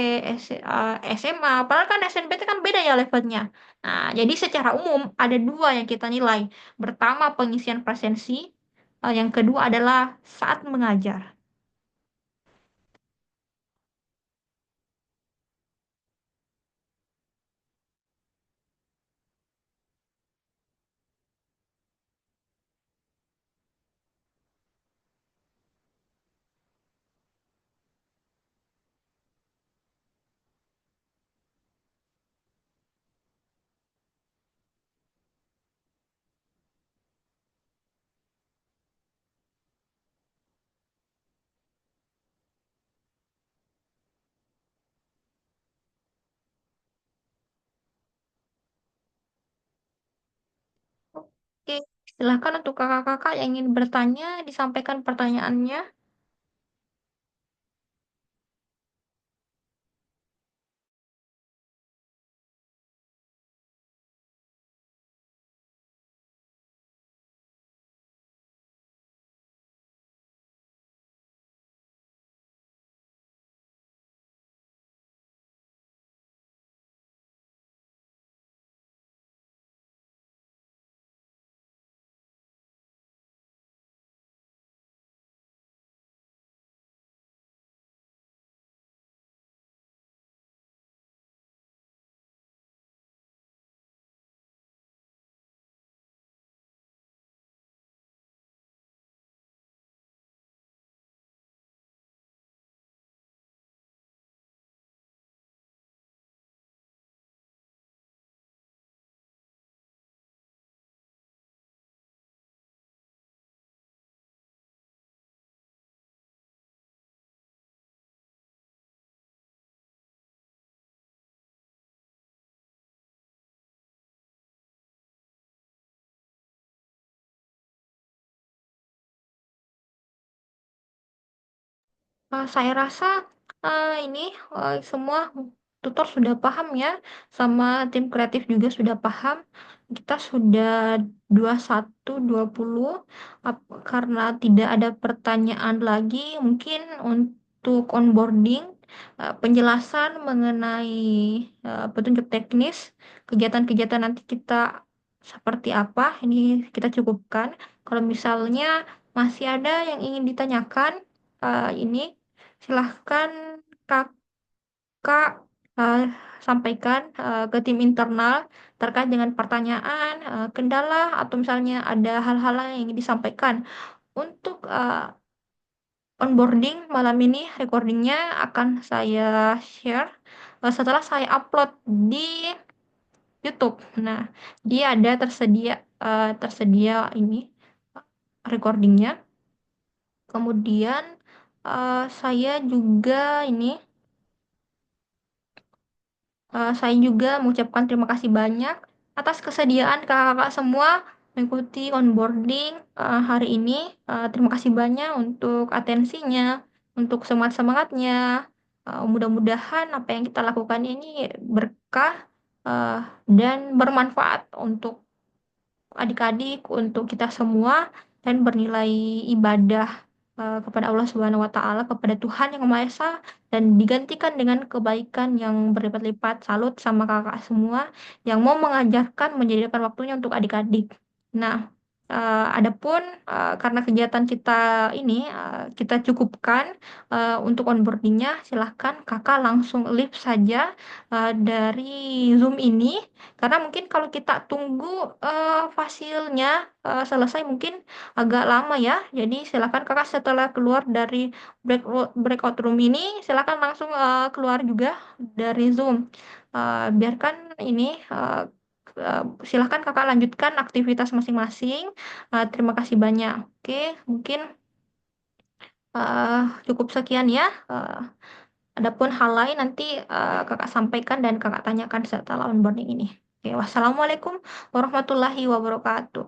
SMA, padahal kan SNBT kan beda ya levelnya. Nah, jadi secara umum ada dua yang kita nilai. Pertama pengisian presensi, yang kedua adalah saat mengajar. Oke, silakan untuk kakak-kakak yang ingin bertanya, disampaikan pertanyaannya. Saya rasa ini semua tutor sudah paham ya, sama tim kreatif juga sudah paham. Kita sudah 21-20, karena tidak ada pertanyaan lagi, mungkin untuk onboarding, penjelasan mengenai petunjuk teknis, kegiatan-kegiatan nanti kita seperti apa, ini kita cukupkan. Kalau misalnya masih ada yang ingin ditanyakan, ini silahkan kakak eh, sampaikan ke tim internal terkait dengan pertanyaan, kendala, atau misalnya ada hal-hal yang ingin disampaikan. Untuk onboarding malam ini, recordingnya akan saya share setelah saya upload di YouTube. Nah, dia ada tersedia ini recordingnya. Kemudian saya juga ini saya juga mengucapkan terima kasih banyak atas kesediaan kakak-kakak semua mengikuti onboarding hari ini. Terima kasih banyak untuk atensinya, untuk semangat-semangatnya. Mudah-mudahan apa yang kita lakukan ini berkah uh, dan bermanfaat untuk adik-adik, untuk kita semua, dan bernilai ibadah kepada Allah Subhanahu wa Ta'ala, kepada Tuhan Yang Maha Esa, dan digantikan dengan kebaikan yang berlipat-lipat. Salut sama kakak semua yang mau mengajarkan, menjadikan waktunya untuk adik-adik. Nah, adapun karena kegiatan kita ini kita cukupkan untuk onboardingnya, silahkan kakak langsung live saja dari Zoom ini, karena mungkin kalau kita tunggu fasilnya selesai mungkin agak lama ya. Jadi silakan kakak setelah keluar dari breakout room ini, silakan langsung keluar juga dari Zoom. Biarkan ini eh, silakan kakak lanjutkan aktivitas masing-masing. Terima kasih banyak. Oke, mungkin eh, cukup sekian ya. Adapun hal lain nanti kakak sampaikan dan kakak tanyakan setelah onboarding ini. Oke, wassalamualaikum warahmatullahi wabarakatuh.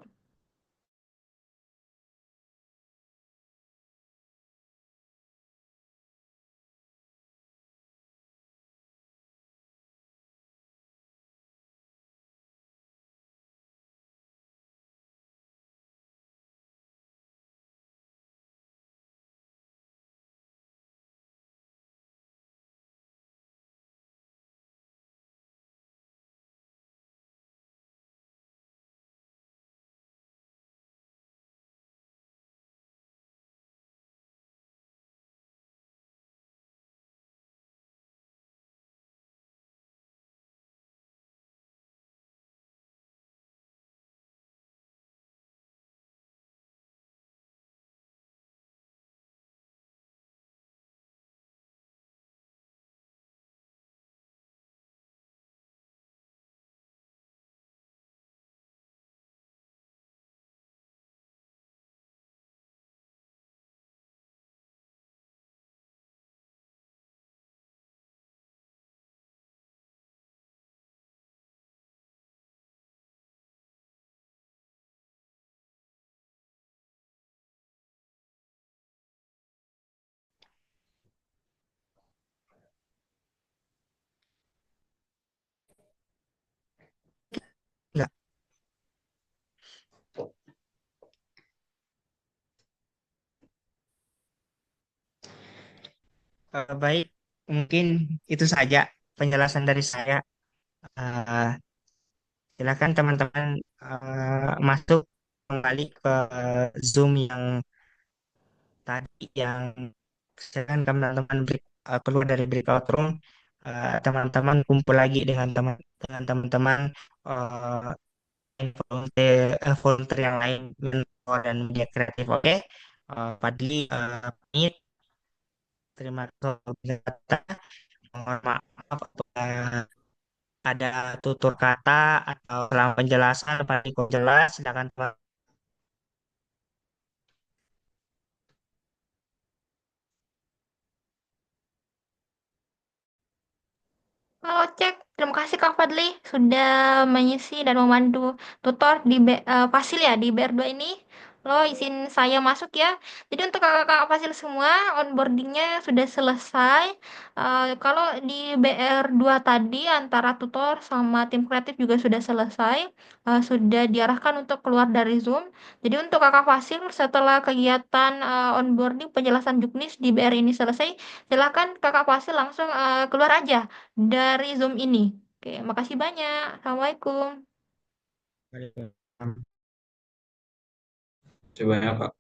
Enggak. Baik, mungkin itu saja penjelasan dari saya. Eh, Silakan teman-teman masuk kembali ke Zoom yang tadi, yang silakan teman-teman keluar dari breakout room. Teman-teman kumpul lagi dengan teman-teman eh, volunteer yang lain, mentor dan media kreatif. Oke. Fadli pamit. Terima kasih. Mohon maaf apabila ada tutur kata atau salah penjelasan paling kok jelas. Silakan teman. Halo cek, terima kasih Kak Fadli sudah mengisi dan memandu tutor di Fasil ya di BR2 ini. Lo izin saya masuk ya. Jadi untuk kakak-kakak Fasil semua, onboardingnya sudah selesai. Kalau di BR2 tadi antara tutor sama tim kreatif juga sudah selesai. Sudah diarahkan untuk keluar dari Zoom. Jadi untuk kakak Fasil setelah kegiatan onboarding penjelasan juknis di BR ini selesai, silakan kakak Fasil langsung keluar aja dari Zoom ini. Oke, makasih banyak. Assalamualaikum. Waalaikumsalam. Coba ya, Pak.